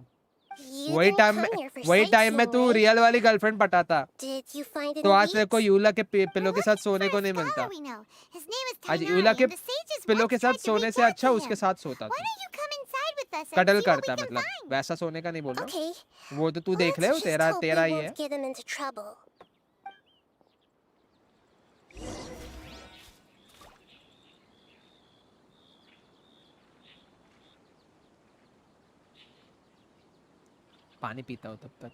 You वही didn't time come here for में sightseeing, तू right? Real वाली girlfriend पटाता। Did you find तो any आज तेरे को leads? यूला के pillow के We're साथ looking सोने for को a नहीं मिलता। scholar we know. His name is आज यूला Tainari, के and the sages pillow once के साथ tried to सोने reach से out अच्छा to उसके him. साथ सोता Why तू। don't you come inside with us and कटल see what we करता can मतलब, find? वैसा सोने का नहीं बोल रहा। Okay. वो तो तू देख ले, Let's just तेरा hope तेरा we ही है। won't get him into trouble. पानी पीता हूँ तब तक।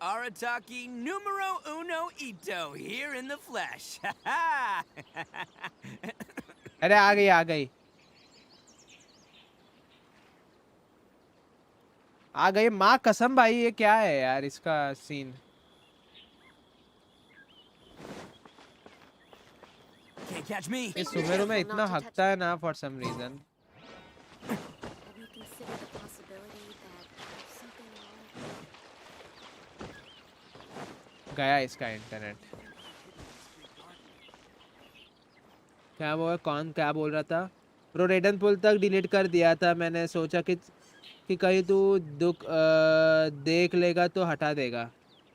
Arataki numero uno ito here in the flesh. अरे आ गई आ गई आ गई माँ कसम भाई, ये क्या है यार इसका सीन। Can't catch me. इस सुमेरु में इतना हकता है ना for some reason. Have you considered the possibility that something wrong? गया इसका इंटरनेट। क्या वो कौन क्या बोल रहा था? ब्रो रेडन पुल तक डिलीट कर दिया था मैंने, सोचा कि कहीं तू दुख देख लेगा तो हटा देगा।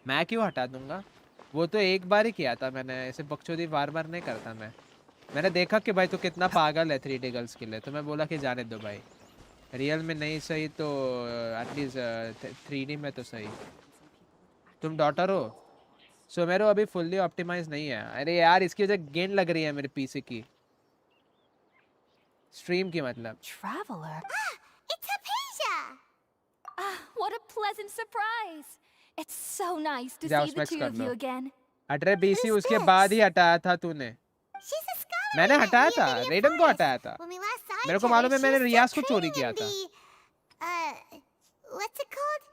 मैं क्यों हटा दूंगा? वो तो एक बार ही किया था मैंने, ऐसे बकचोदी बार बार नहीं करता मैं। मैंने देखा कि भाई तू कितना पागल है 3D गर्ल्स के लिए, तो मैं बोला कि जाने दो भाई, रियल में नहीं सही तो एटलीस्ट 3D में तो सही। तुम डॉटर हो? सो मेरे अभी फुल्ली ऑप्टिमाइज नहीं है। अरे यार इसकी वजह गेंद लग रही है मेरे पीसी की, स्ट्रीम की मतलब। Traveler? It's Apesia! What a pleasant surprise! It's so nice to जाओ see the स्मैक्स two कर of लो। you again. अरे बीसी Who's उसके this? बाद ही हटाया था तूने। She's a scholar मैंने we met हटाया in the था, Indian रेडन को forest. हटाया था। When we last saw मेरे each को मालूम है other, मैंने she was रियाज still को चोरी training किया in था। the, what's it called?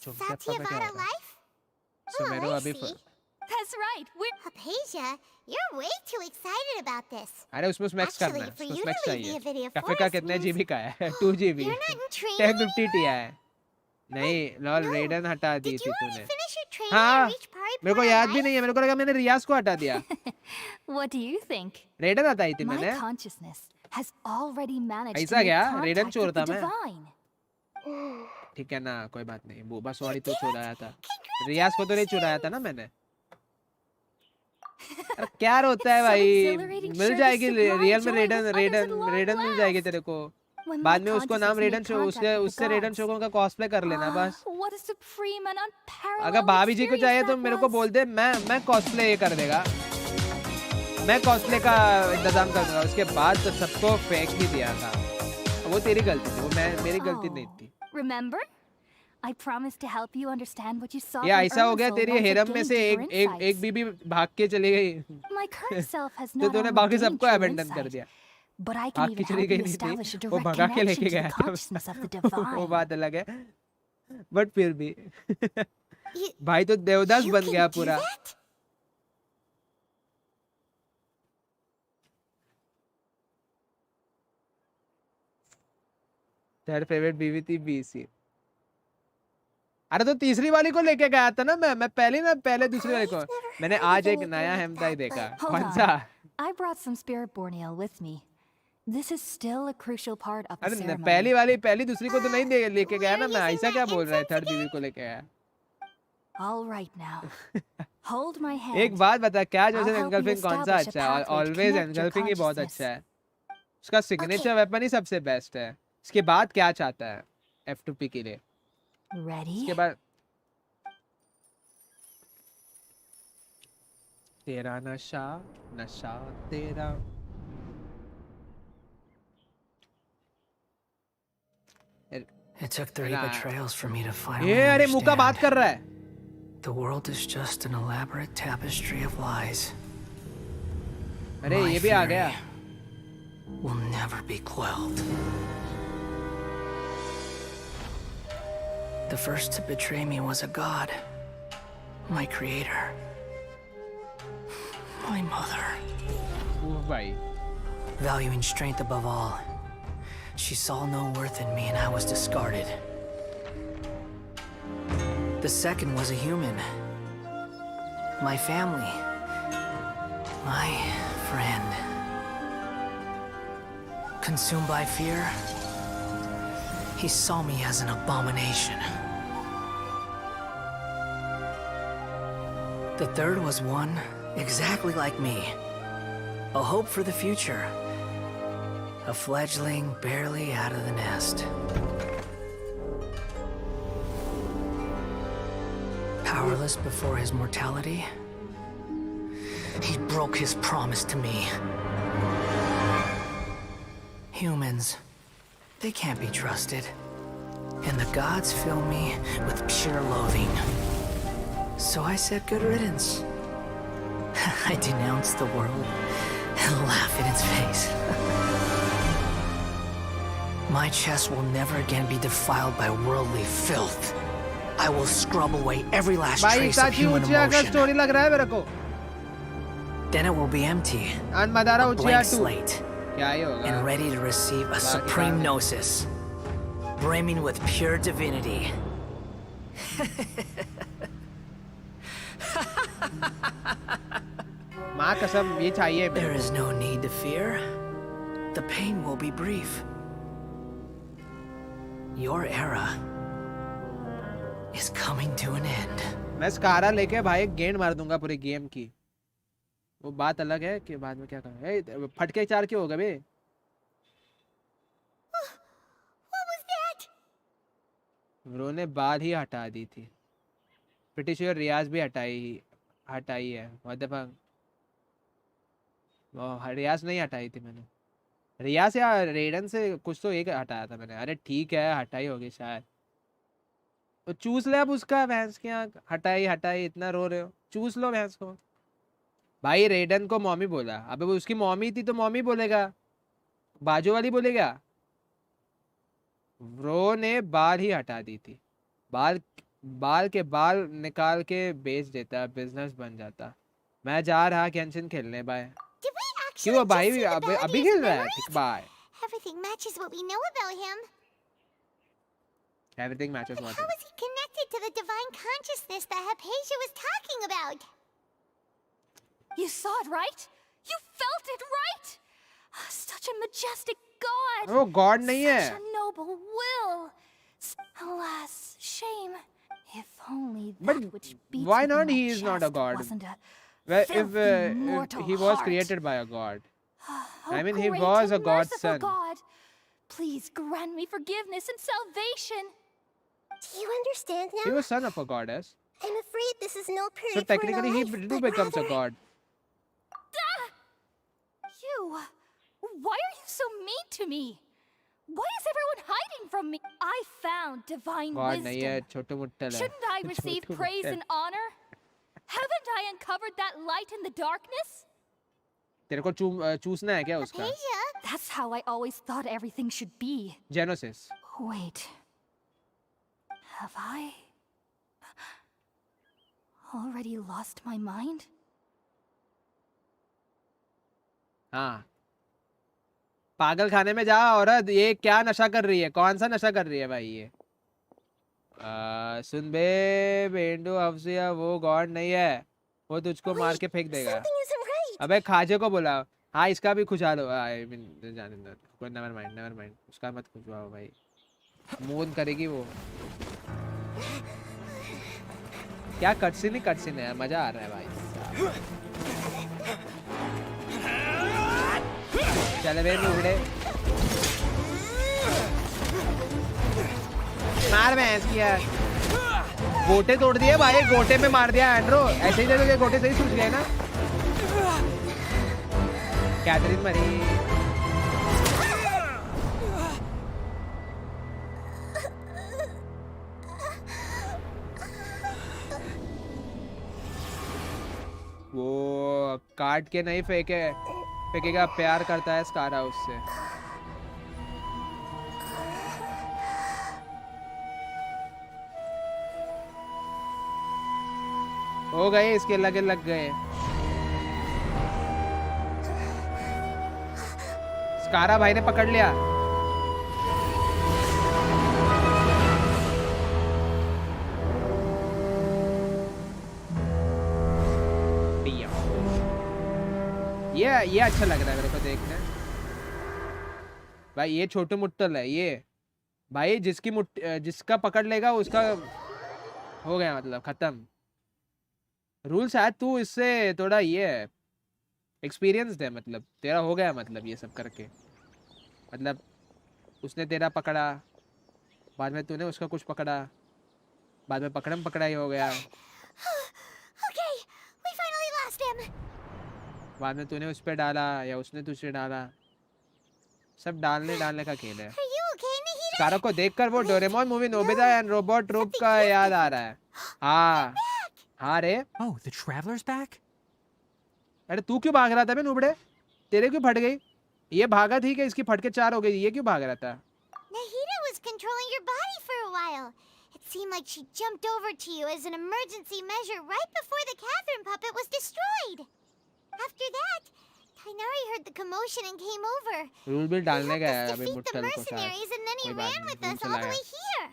चुपचाप पे क्या Satyavada हो रहा है? life? सो मेरे I अभी see. That's right. We're Apesia, you're way too excited about this. अरे उसमें स्मैक्स करना Actually, है, for उसमें you स्मैक्स to leave चाहिए। the Avidia कैफे का forest कितने means जीबी का है? 2 GB। you're not in training 1050 Ti है। नहीं लॉल No. रेडन हटा दी Did थी you already तूने। finish your training हाँ, and reach Pari मेरे को Para याद भी life? नहीं है, मेरे को लगा मैंने रियाज को हटा दिया। What do you think? रेडन हटाई थी My मैंने। consciousness has already managed to ऐसा make क्या? contact रेडन with चोर the था मैं। divine. ठीक है ना, कोई बात नहीं, बोबा सॉरी तो चुराया था, रियाज को तो नहीं चुराया था ना मैंने। अरे क्या रोता है It's so भाई, exhilarating मिल sharing जाएगी sublime रियल में joy with रेडन others at long मिल जाएगी last. तेरे को। When बाद my में उसको नाम consciousness made रेडन शो contact उसके with the उससे रेडन gods. शोगों का कॉस्प्ले कर लेना बस. What a supreme and unparalleled अगर भाभी जी को चाहिए तो experience मेरे that को was. बोल दे, मैं कॉस्प्ले ये कर देगा. मैं कॉस्प्ले का इंतजाम कर दूंगा. उसके बाद तो सबको फेंक ही दिया था. वो तेरी गलती थी, वो मेरी गलती नहीं थी. Remember? I promised to help you understand what you saw. ये ऐसा हो गया, तेरी हेरम में से एक बीबी भाग के चली गई. My current self has तो not तूने only बाकी gained सबको true अबेंडन कर insight, दिया. but I can भाग even की चली help गई you नहीं establish a थी, वो direct भगा के connection लेके to the गया था. consciousness of the वो divine. बात अलग है. बट फिर भी You- भाई तो देवदास you बन can गया do पूरा. that? तेरी फेवरेट बीवी थी बीसी. अरे तो तीसरी वाली को लेके गया था ना मैं पहले दूसरी वाली को. मैंने आज एक नया हेमताई देखा. Hold कौन on. सा? I brought some spirit borneal with me. This is still a crucial part of the अरे ceremony. पहली दूसरी को तो नहीं लेके गया ना मैं. ऐसा क्या बोल रहा है? थर्ड बीवी को लेके गया. All right now. Hold my hand. एक बात बता, क्या जो I'll help you एनगल्फिंग कौन सा establish a अच्छा है? pathway to always connect your engulfing ही बहुत consciousness. अच्छा है. उसका सिग्नेचर वेपन ही सबसे बेस्ट है. इसके बाद क्या चाहता है F2P के लिए? Ready? इसके बाद तेरा नशा तेरा. It took 3 betrayals for me to finally ये अरे मुंह का बात understand. कर रहा है. The world is just an elaborate tapestry of lies. अरे My ये भी आ fury गया. will never be quelled. The first to betray me was a god. My creator. My mother. वो भाई. Valuing strength above all, she saw no worth in me and I was discarded. The second was a human. My family. My friend. Consumed by fear, he saw me as an abomination. The third was one exactly like me. A hope for the future. A fledgling barely out of the nest. Powerless before his mortality, he broke his promise to me. Humans, they can't be trusted. And the gods fill me with pure loathing. So I said good riddance. I denounce the world and laugh in its face. My chest will never again be defiled by worldly filth. I will scrub away every last भाई trace of साची human उचिया का emotion. Story लग रहा है मेरे को. Then it will be empty, And Madara a उचिया blank 2. slate, क्या ही होगा? and ready to receive a supreme gnosis, brimming with pure divinity. माँ कसम ये चाहिए मेरे There को. is no need to fear. The pain will be brief. Your era is coming to an end. मैं स्कारा लेके भाई गेंद मार दूंगा पूरी गेम की. वो बात अलग है कि बाद में क्या करें. फटके 4 क्यों हो गए बे? What was that? ब्रो ने बाल ही हटा दी थी. प्रीटी श्योर रियाज भी हटाई है. What the fuck. वो रियाज नहीं हटाई थी मैंने. रियाज या रेडन से कुछ तो एक हटाया था मैंने. अरे ठीक है हटाई होगी शायद. तो चूस ले अब उसका भैंस की आँख. हटाई इतना रो रहे हो. चूस लो भैंस को. भाई रेडन को मॉमी बोला. अबे वो उसकी मॉमी थी तो मॉमी बोलेगा. बाजू वाली बोलेगा. ब्रो ने बाल ही हटा दी थी. बाल के बाल निकाल के बेच देता. बिजनेस बन जाता. मैं जा रहा गेंशिन खेलने. बाय. Did we actually क्यों भाई just see the अभी abilities खेल रहा है? memories? ठीक bye. Everything matches what we know about him. Everything matches But what. how is he connected to the divine consciousness that Hypatia was talking about? You saw it, right? You felt it, right? Such a majestic god. वो God नहीं है. Such a noble will. Alas, shame. If only that But which beats why within not? my He is not a chest god. wasn't a Well, filthy, if mortal he was heart. created by a god. Oh, I mean, he great was a and god's merciful son. God. Please grant me forgiveness and salvation. Do you understand He now? was son of a goddess. I'm afraid this is no So purgatory technically he life, do but becomes a rather... god. You! Why are you so mean to me? Why is everyone hiding from me? I found divine God nahi hai, wisdom. chotu muttal hai. Shouldn't I receive Chotu praise muttal. and honor? Haven't I uncovered that light in the darkness? तेरे को चूसना है क्या उसका? That's how I always thought everything should be. Genesis. Wait. Have I already lost my mind? हाँ. पागल खाने में जा औरत, ये क्या नशा कर रही है? कौन सा नशा कर रही है भाई ये? सुन बे बेंडू अफसिया, वो गॉड नहीं है, वो तुझको मार के फेंक देगा. अबे खाजे को बुलाओ. हाँ इसका भी खुशा लो. आई मीन जाने दो, कोई नेवर माइंड उसका मत खुशवाओ भाई. मून करेगी वो. क्या कटसीन है, मजा आ रहा है भाई. चल बे नुबड़े, मार भैंस की यार. गोटे तोड़ दिए भाई, गोटे में मार दिया एंड्रो. ऐसे ही जगह गोटे सही सूझ गए ना. कैथरीन मरी. वो काट के नहीं फेंकेगा, प्यार करता है स्कारा उससे. हो गए इसके लग गए. स्कारा भाई ने पकड़ लिया. ये अच्छा लग रहा है मेरे को देखने भाई. ये छोटू मुट्टल है ये भाई. जिसका पकड़ लेगा उसका हो गया, मतलब खत्म. रूल शायद तू इससे थोड़ा ये एक्सपीरियंस है, मतलब तेरा हो गया, मतलब ये सब करके, मतलब उसने तेरा पकड़ा, बाद में तूने उसका कुछ पकड़ा, बाद में पकड़म पकड़ाई हो गया. Okay, we finally lost him. बाद में तूने उस पे डाला या उसने तुझे डाला. सब डालने का खेल है. स्कारा को देखकर वो Doraemon movie Nobita and robot troop का याद आ रहा है. हाँ रे. Oh, the traveler's back? अरे तू क्यों भाग रहा था बे नुबड़े? तेरे क्यों फट गई? ये भागा थी कि इसकी फट के 4 हो गई? ये क्यों भाग rहा था? Nahida was controlling your body for a while. It seemed like she jumped over to you as an emergency measure right before the Catherine puppet was destroyed. After that, Tainari heard the commotion and came over. Rule भी डालने गया है अभी Defeat the मुट्टल को शायद. mercenaries and then he कोई बात ran नहीं, with rule us all the चलाया. way here.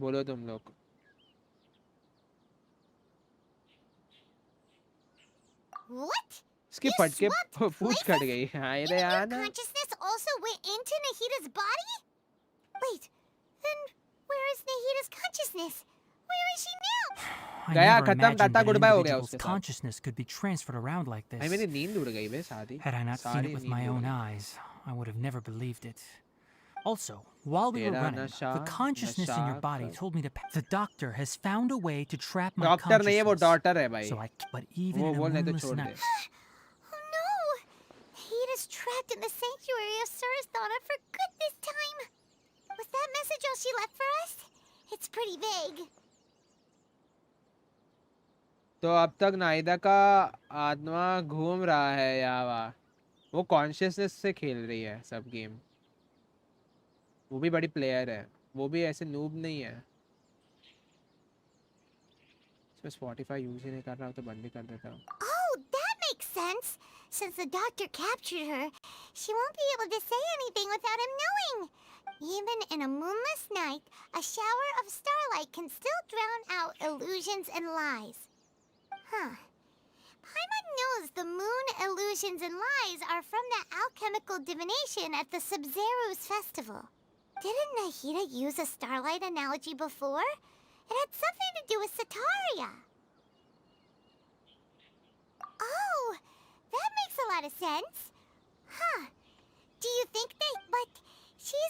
बोलो तुम लोग. What? इसकी फट के पूंछ कट गई. हाँ ये यार ना. Consciousness also went into Nahida's body? Wait, then where is Nahida's consciousness? Where is she now? I गया, never खत्म, imagined Tata, that an goodbye हो गया individual's उसके साथ. consciousness could be transferred around like this. भाई मेरी नींद उड़ गई बे सारी. Had I not seen it with my own eyes, I would have never believed it. Also, while we were तेरा running, नशा, the consciousness in your नशा body कर. told me to. The doctor has found a way to trap my doctor नहीं है वो, consciousness. Daughter है भाई. So I, but even वो in a बोल नहीं तो moonless छोड़ दे. night, Oh no! Nahida's trapped in the sanctuary of Surathana for good this time. Was that message all she left for us? It's pretty vague. तो अब तक नाहिदा का आत्मा घूम रहा है यहाँ. वो कॉन्शियसनेस से खेल रही है सब गेम. वो भी बड़ी प्लेयर है, वो भी ऐसे नूब नहीं है. इसमें स्पॉटिफाई यूज ही नहीं कर रहा तो बंद भी कर देता हूँ. Oh, that makes sense. Since the doctor captured her, she won't be able to say anything without him knowing. Even in a moonless night, a shower of starlight can still drown out illusions and lies. Huh. Paimon knows the moon illusions and lies are from the alchemical divination at the Sub-Zero's festival. Didn't Nahida use a starlight analogy before? It had something to do with Sataria. Oh, that makes a lot of sense. Huh. Do you think that... But she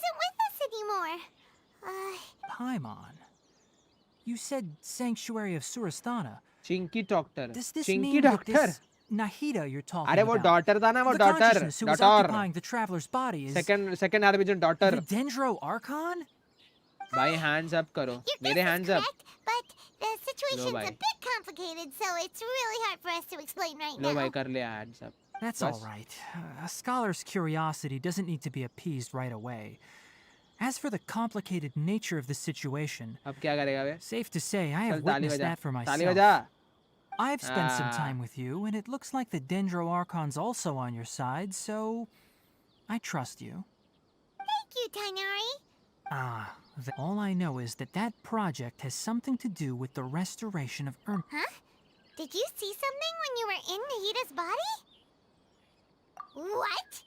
Paimon. You said Sanctuary of Surasthana. Chinky doctor. Does this Chinky mean that doctor. this Nahida you're talking अरे वो about? daughter था ना वो The daughter. consciousness who was occupying the traveler's body is Second Arbigen daughter. the Dendro Archon? भाई hands up करो. मेरे hands up. But the situation's bhai. a bit complicated, so it's really hard for us to explain right low now. भाई कर लिया hands up. That's बस. all right. A scholar's curiosity doesn't need to be appeased right away. As for the complicated nature of the situation, अब क्या करेगा बे? safe to say I have चल ताली witnessed बजा. that for ताली myself. बजा. I've spent some Ah. time with you, and it looks like the Dendro Archon's also on your side, so I trust you. Thank you, Tainari. All I know is that that project has something to do with the restoration of Huh? Did you see something when you were in Nahida's body? What?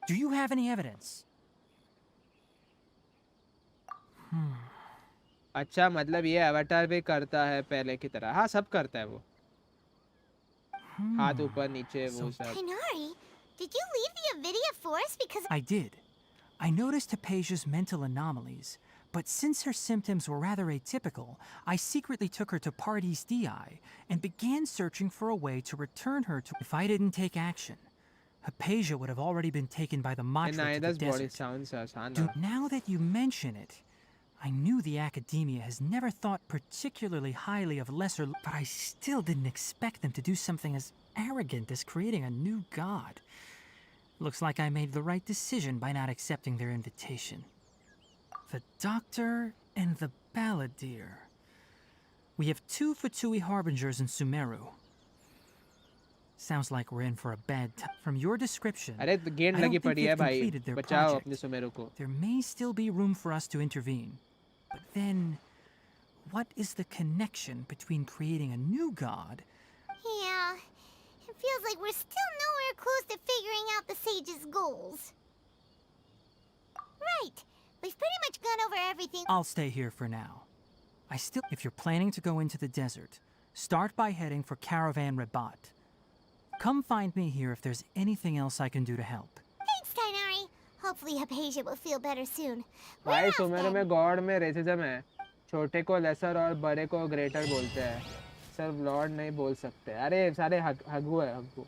Do you have any evidence? अच्छा मतलब ये अवतार भी करता है पहले की तरह. हाँ सब करता है वो. हाथ ऊपर नीचे वो सब. Tainari, did you leave the Avidia forest because I did. I noticed Hypatia's mental anomalies, but since her symptoms were rather atypical, I secretly took her to Party's DI and began searching for a way to return her to. If I didn't take action, Hypatia would have already been taken by the Matra to the Nahida's body desert. sounds asana. Dude, now that you mention it, I knew the academia has never thought particularly highly of lesser, but I still didn't expect them to do something as arrogant as creating a new god. Looks like I made the right decision by not accepting their invitation. The Doctor and the Balladeer. We have 2 Fatui Harbingers in Sumeru. Sounds like we're in for a bad time. From your description, अरे गेंद I don't लगी think पड़ी है they've भाई. completed their बचाओ project. अपने सुमेरु को. There may still be room for us to intervene. But then, what is the connection between creating a new god? Yeah, it feels like we're still nowhere close to figuring out the sage's goals. Right, we've pretty much gone over everything. I'll stay here for now. If you're planning to go into the desert, start by heading for Caravan Rabat. Come find me here if there's anything else I can do to help. Thanks, Tainari. Hopefully Hypatia will feel better soon. भाई सुमेरु में God में racism है. छोटे को laser और बड़े को greater बोलते हैं. सिर्फ लॉर्ड नहीं बोल सकते. अरे सारे हगू है हगू.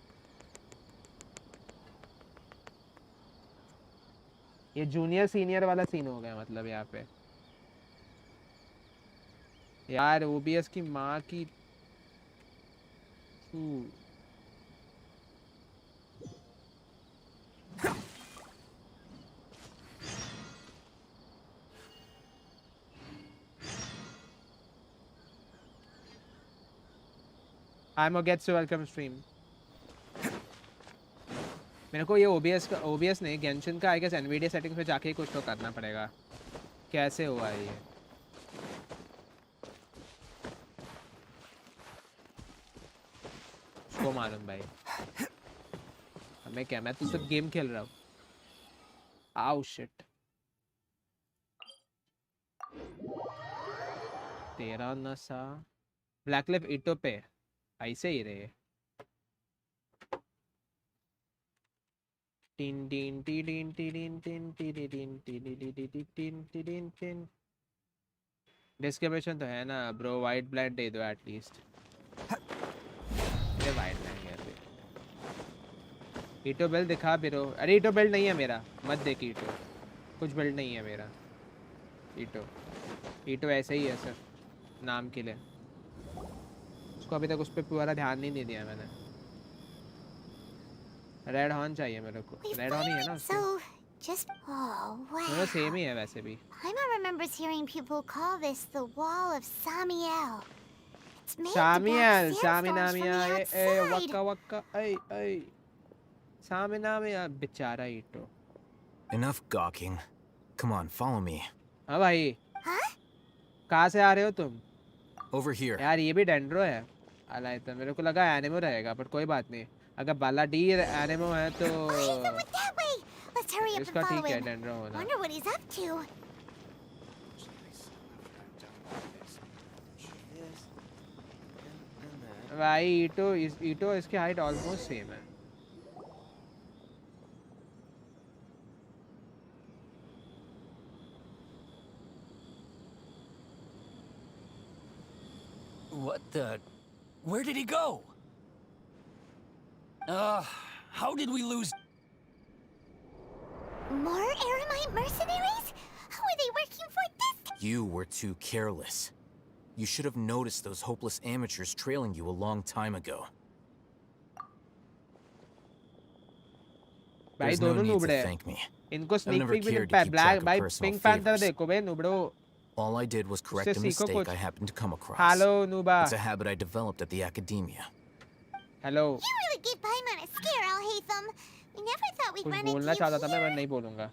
ये जूनियर सीनियर वाला सीन हो गया मतलब यहाँ पे. यार ओबीएस की माँ की. I'm Ogetsu, welcome stream. मेरे को ये OBS नहीं गेंशिन का आई गेस एनवीडिया सेटिंग्स में जाके कुछ तो करना पड़ेगा. कैसे हुआ है ये? उसको मालूम भाई. हमें क्या, मैं तो सिर्फ गेम खेल रहा हूँ. आउ शिट. तेरा नशा ब्लैकलिफ इटो पे ऐसे ही रहे. Tin tin tin tin tin tin tin tin tin. Description तो है ना ब्रो. वाइट ब्लाइंड दे दो एटलीस्ट. अरे वाइट ब्लाइंड यार पे. ईटो बेल दिखा ब्रो. अरे ईटो बेल्ट नहीं है मेरा. मत देख ईटो. कुछ बेल्ट नहीं है मेरा. ईटो ऐसे ही है सर नाम के लिए. उसको अभी तक उस पर पूरा ध्यान नहीं दिया मैंने. रेड हॉर्न चाहिए मेरे को. रेड हॉर्न ही है ना उसको. So, just wow. दोनों सेम ही है वैसे भी. Paimon remembers hearing people call this the Wall of Samiel. It's made Samiel, to block sandstorms from the Saminamia, outside. waka, ay. Saminamia, बेचारा ईटो. Enough gawking. Come on, follow me. हाँ भाई. Huh? कहाँ से आ रहे हो तुम? Over here. यार ये भी डेंड्रो है. अलाय तो मेरे को लगा एनिमो रहेगा पर कोई बात नहीं. अगर बालाडीर एनिमो है तो Let's hurry up and इसका follow ठीक है him. डेंड्रो होना. Wonder what he's up to. भाई ईटो इसकी हाइट ऑलमोस्ट सेम है. What the? Where did he go? How did we lose? More Aramite mercenaries? How are they working for this? You were too careless. You should have noticed those hopeless amateurs trailing you a long time ago. भाई There's no दोनों need to नूबड़े हैं। thank me. इनको I've sneak never peak भी cared नहीं to keep black track of भाई personal pink panther favors. देखो बे नूबड़ो All I did was correct a उससे सीखो mistake कुछ। I happened to come across. Hello, Nuba. It's a habit I developed at the academia. Hello. You really gave Paimon a scare, I'll hate them. We never thought we'd कुछ run into बोलना you चाहता था मैं here. नहीं बोलूँगा।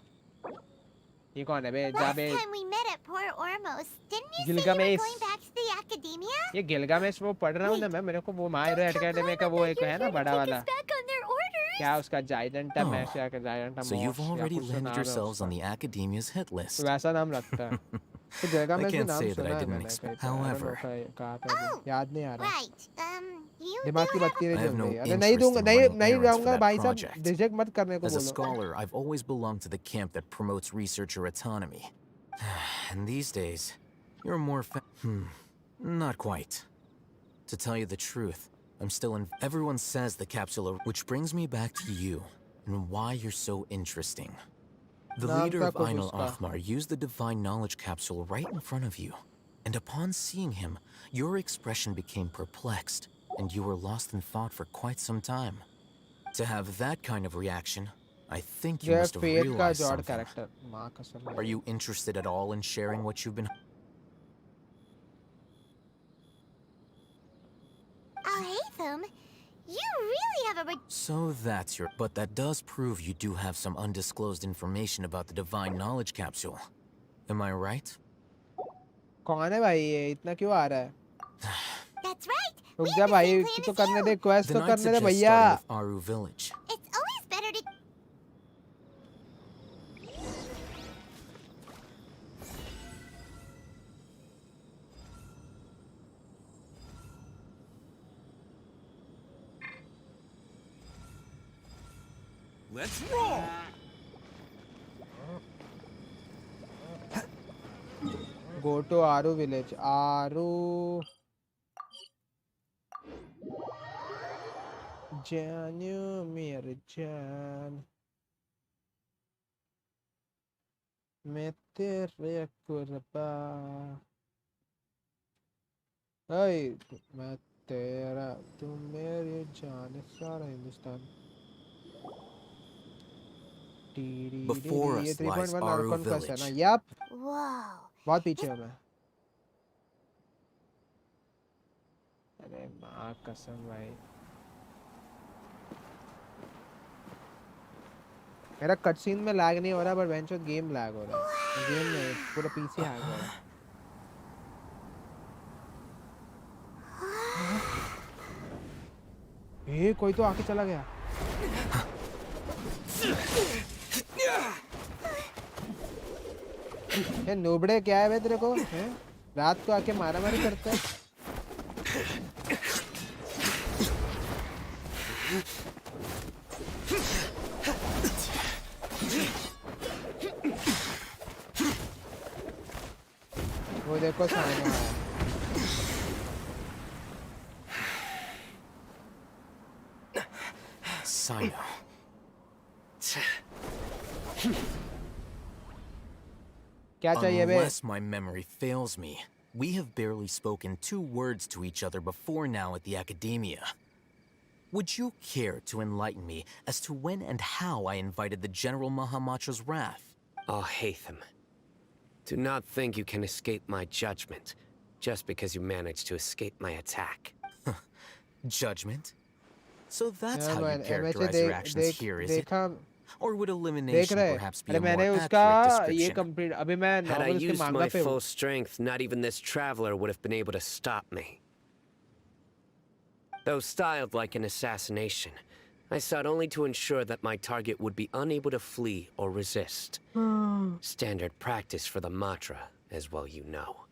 ये कौन है बे? जा Last बे। time we met at Port Ormos, didn't you say you were Gilgamesh. going back to the academia? ये गिलगामेश वो पढ़ रहा हूँ ना मैं मेरे को वो माय रो एकेडमी का वो एक है ना बड़ा वाला। Back on their orders. क्या उसका जाइडेंटा Oh, मैश या जाइडेंटा So you've मॉश या already कुछ तो landed नाम है yourselves on उसका। the academia's hit list. वैसा नाम रखता है। तो I गिलगामेश भी can't नाम say that सुना I है didn't मैंने expect. कहीं पे। I don't know However, कहाँ पे अभी, याद नहीं आ रहा। Right. You दिमाग की do have बत्ती I नहीं have जल no रही। अरे नहीं दूंगा interest in नहीं running नहीं errands for जाऊंगा that भाई साहब project. रिजेक्ट मत करने को As a बोलो। scholar, I've always belonged to the camp that promotes researcher autonomy. And these days, you're more not quite. To tell you the truth, I'm still in. Everyone says the capsule, which brings me back to you and why you're so interesting. The नाम leader का of कुछ Ain उसका। al-Ahmar used the divine knowledge capsule right in front of you. And upon seeing him, your expression became perplexed, and you were lost in thought for quite some time. To have that kind of reaction, I think you ये must have faith का realized जॉर्ड something. Character माँ कसम। Are you interested at all in sharing what you've been... I'll hate them. You really have a So that's your... But that does prove you do have some undisclosed information about the divine knowledge capsule. Am I right? कौन है भाई ये इतना क्यों आ रहा है? That's right. रुक जा भाई तो करने दे क्वेस्ट तो Then I'd करने दे suggest भैया। starting with Aru village. It's always better to Let's roll! Go to Aru village. Aru. Janu Mirjan. मैं तेरे कुर्बा मैं तेरा तू मेरी जान सारा हिंदुस्तान Before ये us 3.1 lies Aru Archon quest है ना village. Yup Whoa. बहुत पीछे हूँ मैं अरे माँ कसम भाई मेरा कटसीन में लैग नहीं हो रहा पर बेंचो गेम लैग हो रहा है गेम नहीं पूरा पीसी हैंग हो रहा है ये कोई तो आके चला गया ये नोबड़े क्या है बे तेरे को हैं रात को आके मारा मारी करता है वो देखो सामने है Sino. क्या चाहिए बे Unless my memory fails me, we have barely spoken 2 words to each other before now at the academia. Would you care to enlighten me as to when and how I invited the General Mahamatra's wrath? Oh, Hatham. Do not think you can escape my judgment, just because you managed to escape my attack. Judgment? So that's Yeah, how you but characterize MHA your actions here, is it? देखा Or would देख elimination रहे perhaps be अरे a more मैंने उसका accurate ये description? Complete अभी मैं Had I normal उसके used मांगा my पे हूँ full strength, not even this traveler would have been able to stop me. Though styled like an assassination, I sought only to ensure that my target would be unable to flee or resist. Standard practice for the Matra, as well you know.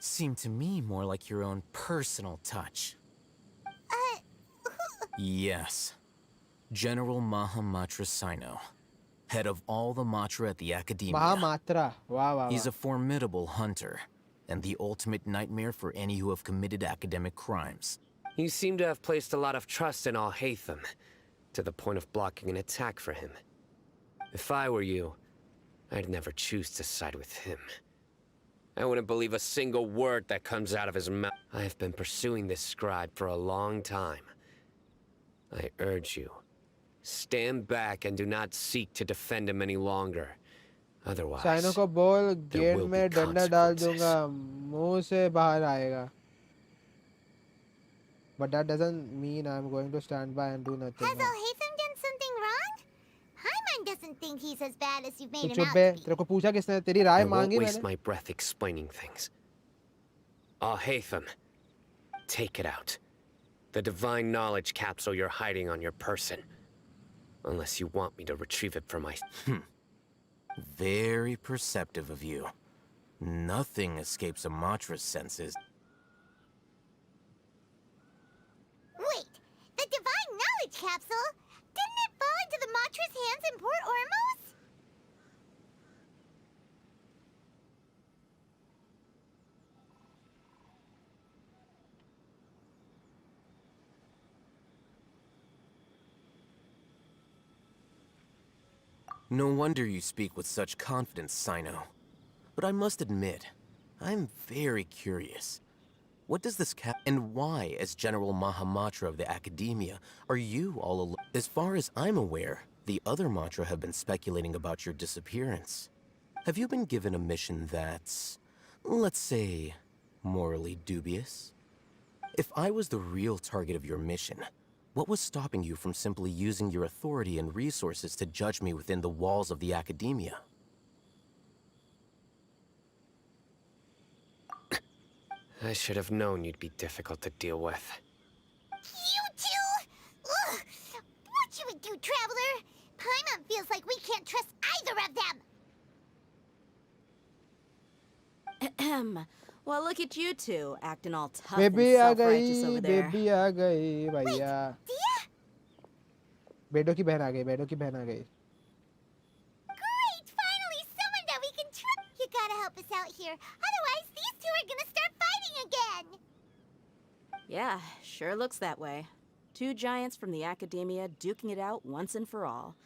Seemed to me more like your own personal touch. Yes. General Mahamatra Sino, head of all the Matra at the Academia. महामात्रा वाह वाह He's a formidable hunter, and the ultimate nightmare for any who have committed academic crimes. You seem to have placed a lot of trust in Alhaitham, to the point of blocking an attack for him. If I were you, I'd never choose to side with him. I wouldn't believe a single word that comes out of his mouth. I have been pursuing this scribe for a long time. I urge you, stand back and do not seek to defend him any longer. Otherwise, साइनो को बोल there gate will में be डंडा डाल consequences. दूंगा मुंह से बाहर आएगा. But that doesn't mean I'm going to stand by and do nothing. Has Alhaitham done something wrong? Paimon doesn't think he's as bad as you've तो made him चुप out बे. to be. तेरे को पूछा किसने? तेरी राय I won't मांगी waste मैंने. my breath explaining things. Alhaitham, take it out. The divine knowledge capsule you're hiding on your person. Unless you want me to retrieve it from my... Very perceptive of you. Nothing escapes Amatra's senses. Wait, the divine knowledge capsule? Didn't it fall into the Matra's hands in Port Ormos? No wonder you speak with such confidence, Sino. But I must admit, I'm very curious. What does this and why, as General Mahamatra of the Academia, are you all alone? As far as I'm aware, the other Matra have been speculating about your disappearance. Have you been given a mission that's, let's say, morally dubious? If I was the real target of your mission, what was stopping you from simply using your authority and resources to judge me within the walls of the Academia? I should have known you'd be difficult to deal with. You two? Ugh! What you would do, Traveler? Paimon feels like we can't trust either of them. Ahem. Well, look at you two, acting all tough baby and आ self-righteous गई over there. Baby आ गई भैया बेडो की बहन आ गई बेडो की बहन आ गई Great! Finally, someone that we can trust. You gotta help us out here. Otherwise, these two are gonna start fighting again. Yeah, sure looks that way. Two giants from the Academia duking it out once and for all.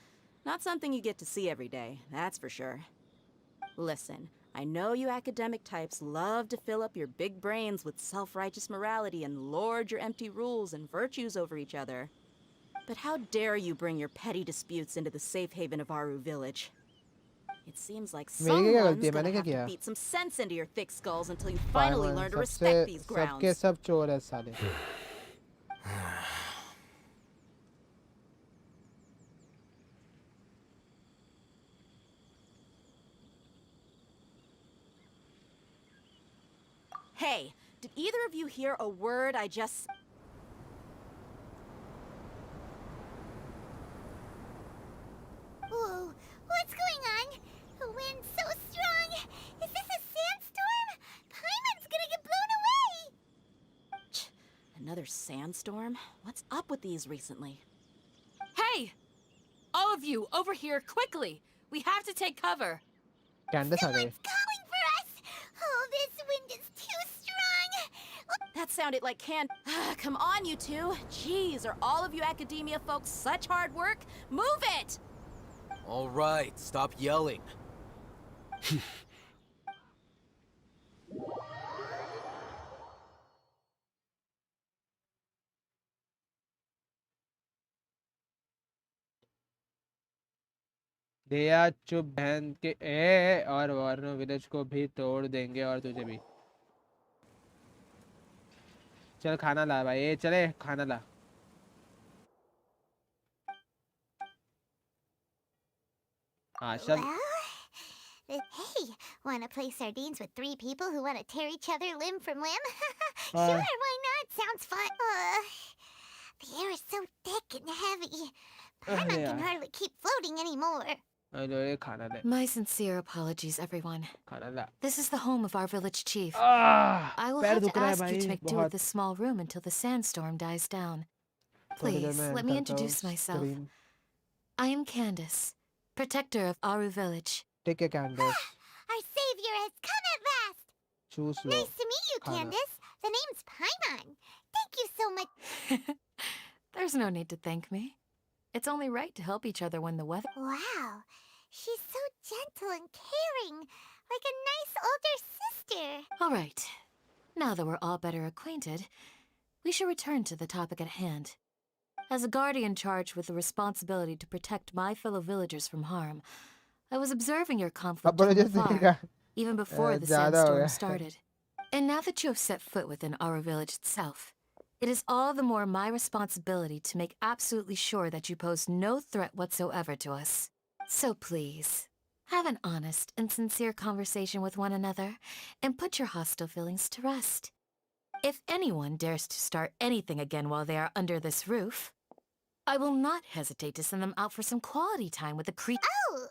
Not something you get to see every day, that's for sure. Listen, I know you academic types love to fill up your big brains with self-righteous morality and lord your empty rules and virtues over each other. But how dare you bring your petty disputes into the safe haven of Aru Village? It seems like someone's gonna have to beat some sense into your thick skulls until you finally learn to respect these grounds. सबके सब चोर है साले Hey, did either of you hear a word I just... Whoa, what's going on? The wind's so strong. Is this a sandstorm? Paimon's gonna get blown away. Another sandstorm? What's up with these recently? Hey! All of you, over here, quickly! We have to take cover. Candace आ गई Calling for us. Oh, this wind is too strong. That sounded like Come on, you two. Jeez, are all of you Academia folks such hard work? Move it! All right, stop yelling. दिया चुप बहन के ए और वार्नो village को भी तोड़ देंगे और तुझे भी चल खाना ला भाई ए चले खाना ला हाँ चल Hey, wanna play sardines with three people who wanna tear each other limb from limb? Uh. Sure, why not? Sounds fun. The air is so thick and heavy. Paimon can yeah. hardly keep floating anymore. My sincere apologies, everyone. This is the home of our village chief. Ah, I will पैर have दुख to रहा है ask you भाई, to make do बहुत। with this small room until the sandstorm dies down. थोड़ी देर Please, में let me करता हूँ introduce myself. stream। I am Candace, protector of Aru Village. Take a Candace. Our savior has come at last. Choose Nice to meet you, Candace. The name's Paimon. Thank you so much. There's no need to thank me. It's only right to help each other when the weather. Wow. She's so gentle and caring. Like a nice older sister. All right. Now that we're all better acquainted, we should return to the topic at hand. As a guardian charged with the responsibility to protect my fellow villagers from harm, I was observing your conflict from afar, even before the sandstorm started. And now that you have set foot within our village itself, it is all the more my responsibility to make absolutely sure that you pose no threat whatsoever to us. So please, have an honest and sincere conversation with one another, and put your hostile feelings to rest. If anyone dares to start anything again while they are under this roof, I will not hesitate to send them out for some quality time with the creature. Oh,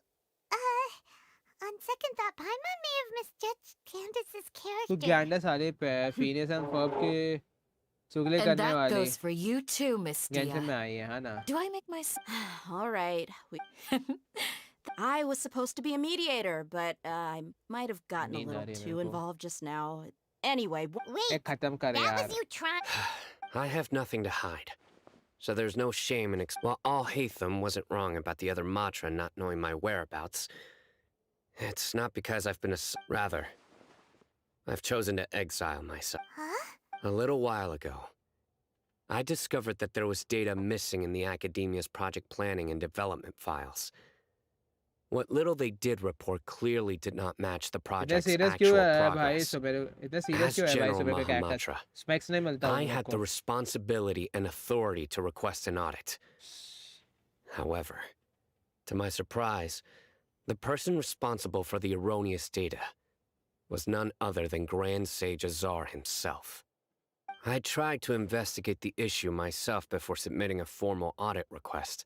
on second thought, Paimon may have misjudged Candace's तो character. Candace सारे Phineas and Ferb के चुगले And करने that वाली goes for you too, Miss Genshin Dia. में आई है ना? Do I make myself... All right. I was supposed to be a mediator, but I might have gotten a नींद आ little रही है too मेरे को. involved just now. Anyway, Wait, खत्म कर that यार. was you trying. I have nothing to hide. So there's no shame in While Al-Haytham wasn't wrong about the other Matra not knowing my whereabouts, it's not because I've been Rather, I've chosen to exile myself. Huh? A little while ago, I discovered that there was data missing in the Academia's project planning and development files. What little they did report clearly did not match the इतने project's serious actual क्यों है भाई progress. सुबह इतने serious As क्यों है भाई General सुबह के क्या Mahamatra, specs नहीं मिलता I उन लोग had the को. responsibility and authority to request an audit. However, to my surprise, the person responsible for the erroneous data was none other than Grand Sage Azar himself. I tried to investigate the issue myself before submitting a formal audit request,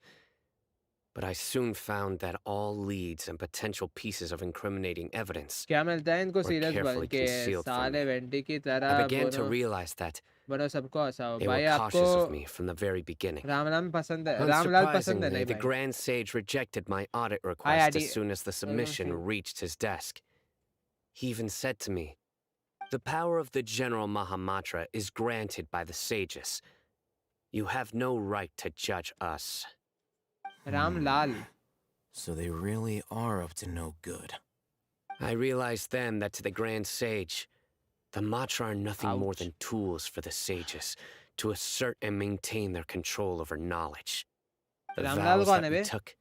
but I soon found that all leads and potential pieces of incriminating evidence क्या मिलता है इनको were serious बन carefully के concealed from साले me. Vanity की I तरह began to बोलो realize that बोलो सबको हंसाओ they भाई were cautious of आपको me from the very beginning. Ramlal पसंद है रामलाल पसंद है Unsurprisingly, नहीं the भाई. Grand Sage rejected my audit Hi, request Adi. as soon as the submission reached his desk. He even said to me, "The power of the General Mahamatra is granted by the sages. You have no right to judge us." Ramlal. So they really are up to no good. I realized then that to the Grand Sage, the Matra are nothing more than tools for the sages to assert and maintain their control over knowledge. The Ramlal vows कौन that है we bay? took,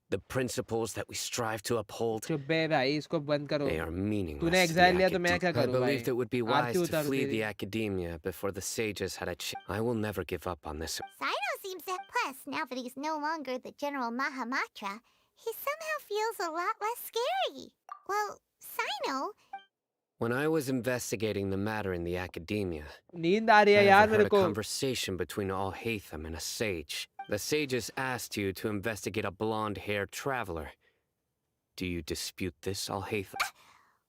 the principles that we strive to uphold, चुप बे भाई इसको बंद करो. they are meaningless. तूने to the exile लिया तो मैं क्या I करूँ भाई? believed it would be wise Aarti to उतारू flee तेरी. the academia before the sages had a chance. I will never give up on this. Sino seems that plus, now that he's no longer the General Mahamatra, he somehow feels a lot less scary. Well, Sino... When I was investigating the matter in the academia, नींद आ रही I है यार overheard मेरे a को. conversation between Al-Haytham and a sage. The sages asked you to investigate a blonde-haired traveler. Do you dispute this, Al-Haytham?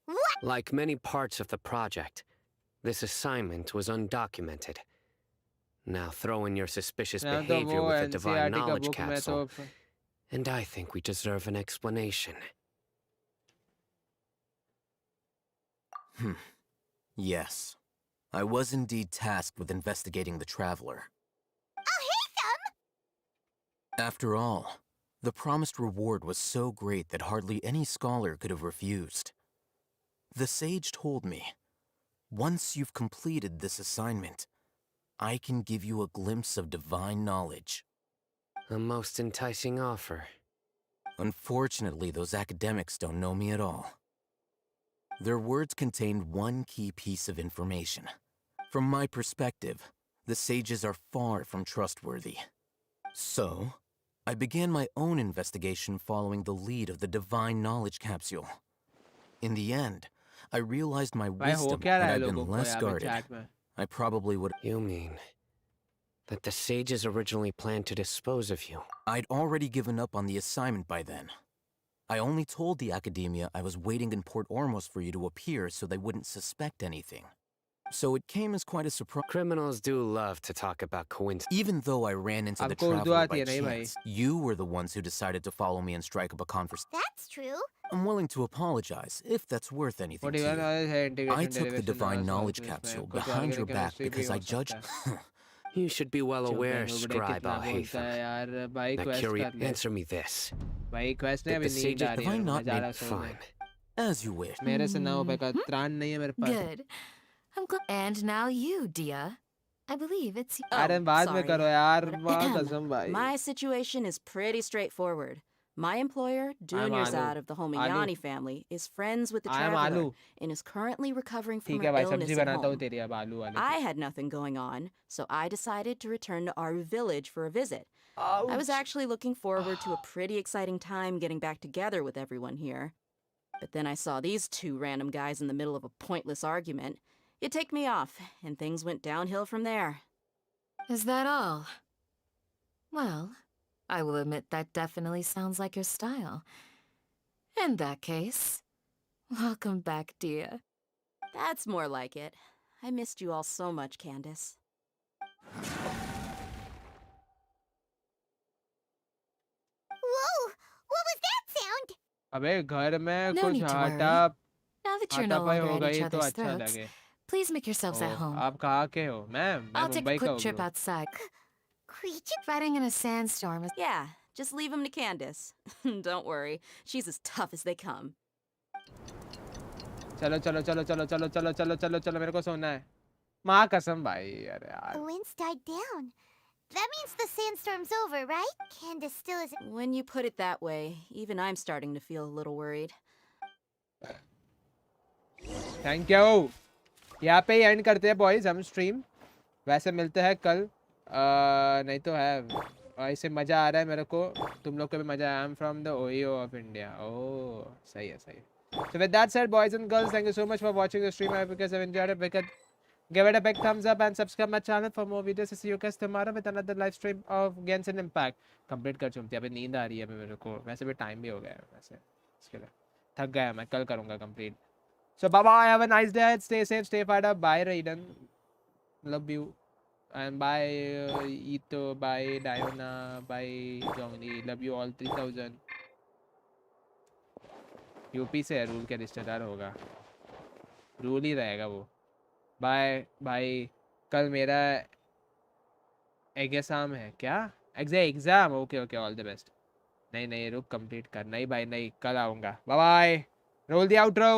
What? Like many parts of the project, this assignment was undocumented. Now throw in your suspicious यहाँ तो behavior वो with the divine NCERT का knowledge book में capsule, तो and I think we deserve an explanation. Yes. I was indeed tasked with investigating the traveler. After all, the promised reward was so great that hardly any scholar could have refused. The sage told me, once you've completed this assignment, I can give you a glimpse of divine knowledge. A most enticing offer. Unfortunately, those academics don't know me at all. Their words contained one key piece of information. From my perspective, the sages are far from trustworthy. So, I began my own investigation following the lead of the divine knowledge capsule. In the end, I realized my wisdom and I've been less guarded. I probably would. You mean that the sages originally planned to dispose of you? I'd already given up on the assignment by then. I only told the academia I was waiting in Port Ormos for you to appear so they wouldn't suspect anything. So it came as quite a surprise. Criminals do love to talk about coincidence. Even though I ran into the आपको Urdu traveler आती by है नहीं भाई? chance, you were the ones who decided to follow me and strike up a conversation. That's true. I'm willing to apologize, if that's worth anything to 41 you. hours है integration I took the derivation divine और knowledge solve capsule इसमें कुछ behind आगे your back chemistry भी because I हो judged... सकता है। You should be well चुप है, aware, नुबड़े scribe कितना बोलता Al-Haytham. है यार भाई Now, quest Curie, कर ले answer me this. भाई quest नहीं Did अभी the नींद sage आ रही Have है I मैं not जा made रहा हूँ सोने fine? As you wish. मेरे से ना हो पाएगा त्राण नहीं है मेरे पास Good. I'm glad. And now you, Dia. I believe it's. अरे बाद में sorry. करो यार माँ कसम भाई My situation is pretty straightforward. My employer, Junior Alu. Zad of the Homeyani family, is friends with the I am traveler Alu. and is currently recovering from ठीक her है भाई illness सब्जी at बनाता हूँ home. तेरी अब आलू वाली I had nothing going on, so I decided to return to our village for a visit. I was actually looking forward to a pretty exciting time getting back together with everyone here. But then I saw these two random guys in the middle of a pointless argument. It ticked me off, and things went downhill from there. Is that all? Well, I will admit that definitely sounds like your style. In that case, welcome back, Dia. That's more like it. I missed you all so much, Candace. Whoa! What was that sound? अबे घर में No कुछ need to worry. हटा Now that you're no हाथापाई longer हो at each गई तो other's अच्छा throats, लगे please make yourselves at oh, home. आप कहाँ के हो मैं I'll take मुंबई a का quick हूँ trip bro outside. Creature? Fighting in a sandstorm is. Yeah, just leave them to Candace. Don't worry, she's as tough as they come. चलो चलो चलो चलो चलो चलो चलो चलो चलो मेरे को सोना है माँ कसम भाई अरे यार The winds died down. That means the sandstorm's over, right? Candace still isn't. When you put it that way, even I'm starting to feel a little worried. Thank you यहाँ पे ही एंड करते हैं बॉयज हम stream वैसे मिलते हैं कल नहीं तो है ऐसे मज़ा आ रहा है मेरे को तुम लोग को भी मज़ा आया I am from the OYO of India oh सही है सही है so with that said boys and girls thank you so much for watching the stream I hope you guys have enjoyed it give it a big thumbs up and subscribe my channel for more videos see you guys tomorrow with another live stream of Genshin Impact complete कर चुकी अभी नींद आ रही है मेरे को वैसे भी टाइम भी हो गया है वैसे इसके लिए थक गया मैं कल करूँगा complete So bye bye, have a nice day, stay safe, stay fired up, bye Raiden, love you, and bye Ito, bye Diana, bye Jongli, love you all 3000. UP से है रूल के रिश्तेदार होगा रूल ही रहेगा वो बाय बाय कल मेरा exam है क्या exam okay okay all the best नहीं रुक कंप्लीट कर नहीं भाई नहीं कल आऊँगा bye bye roll the outro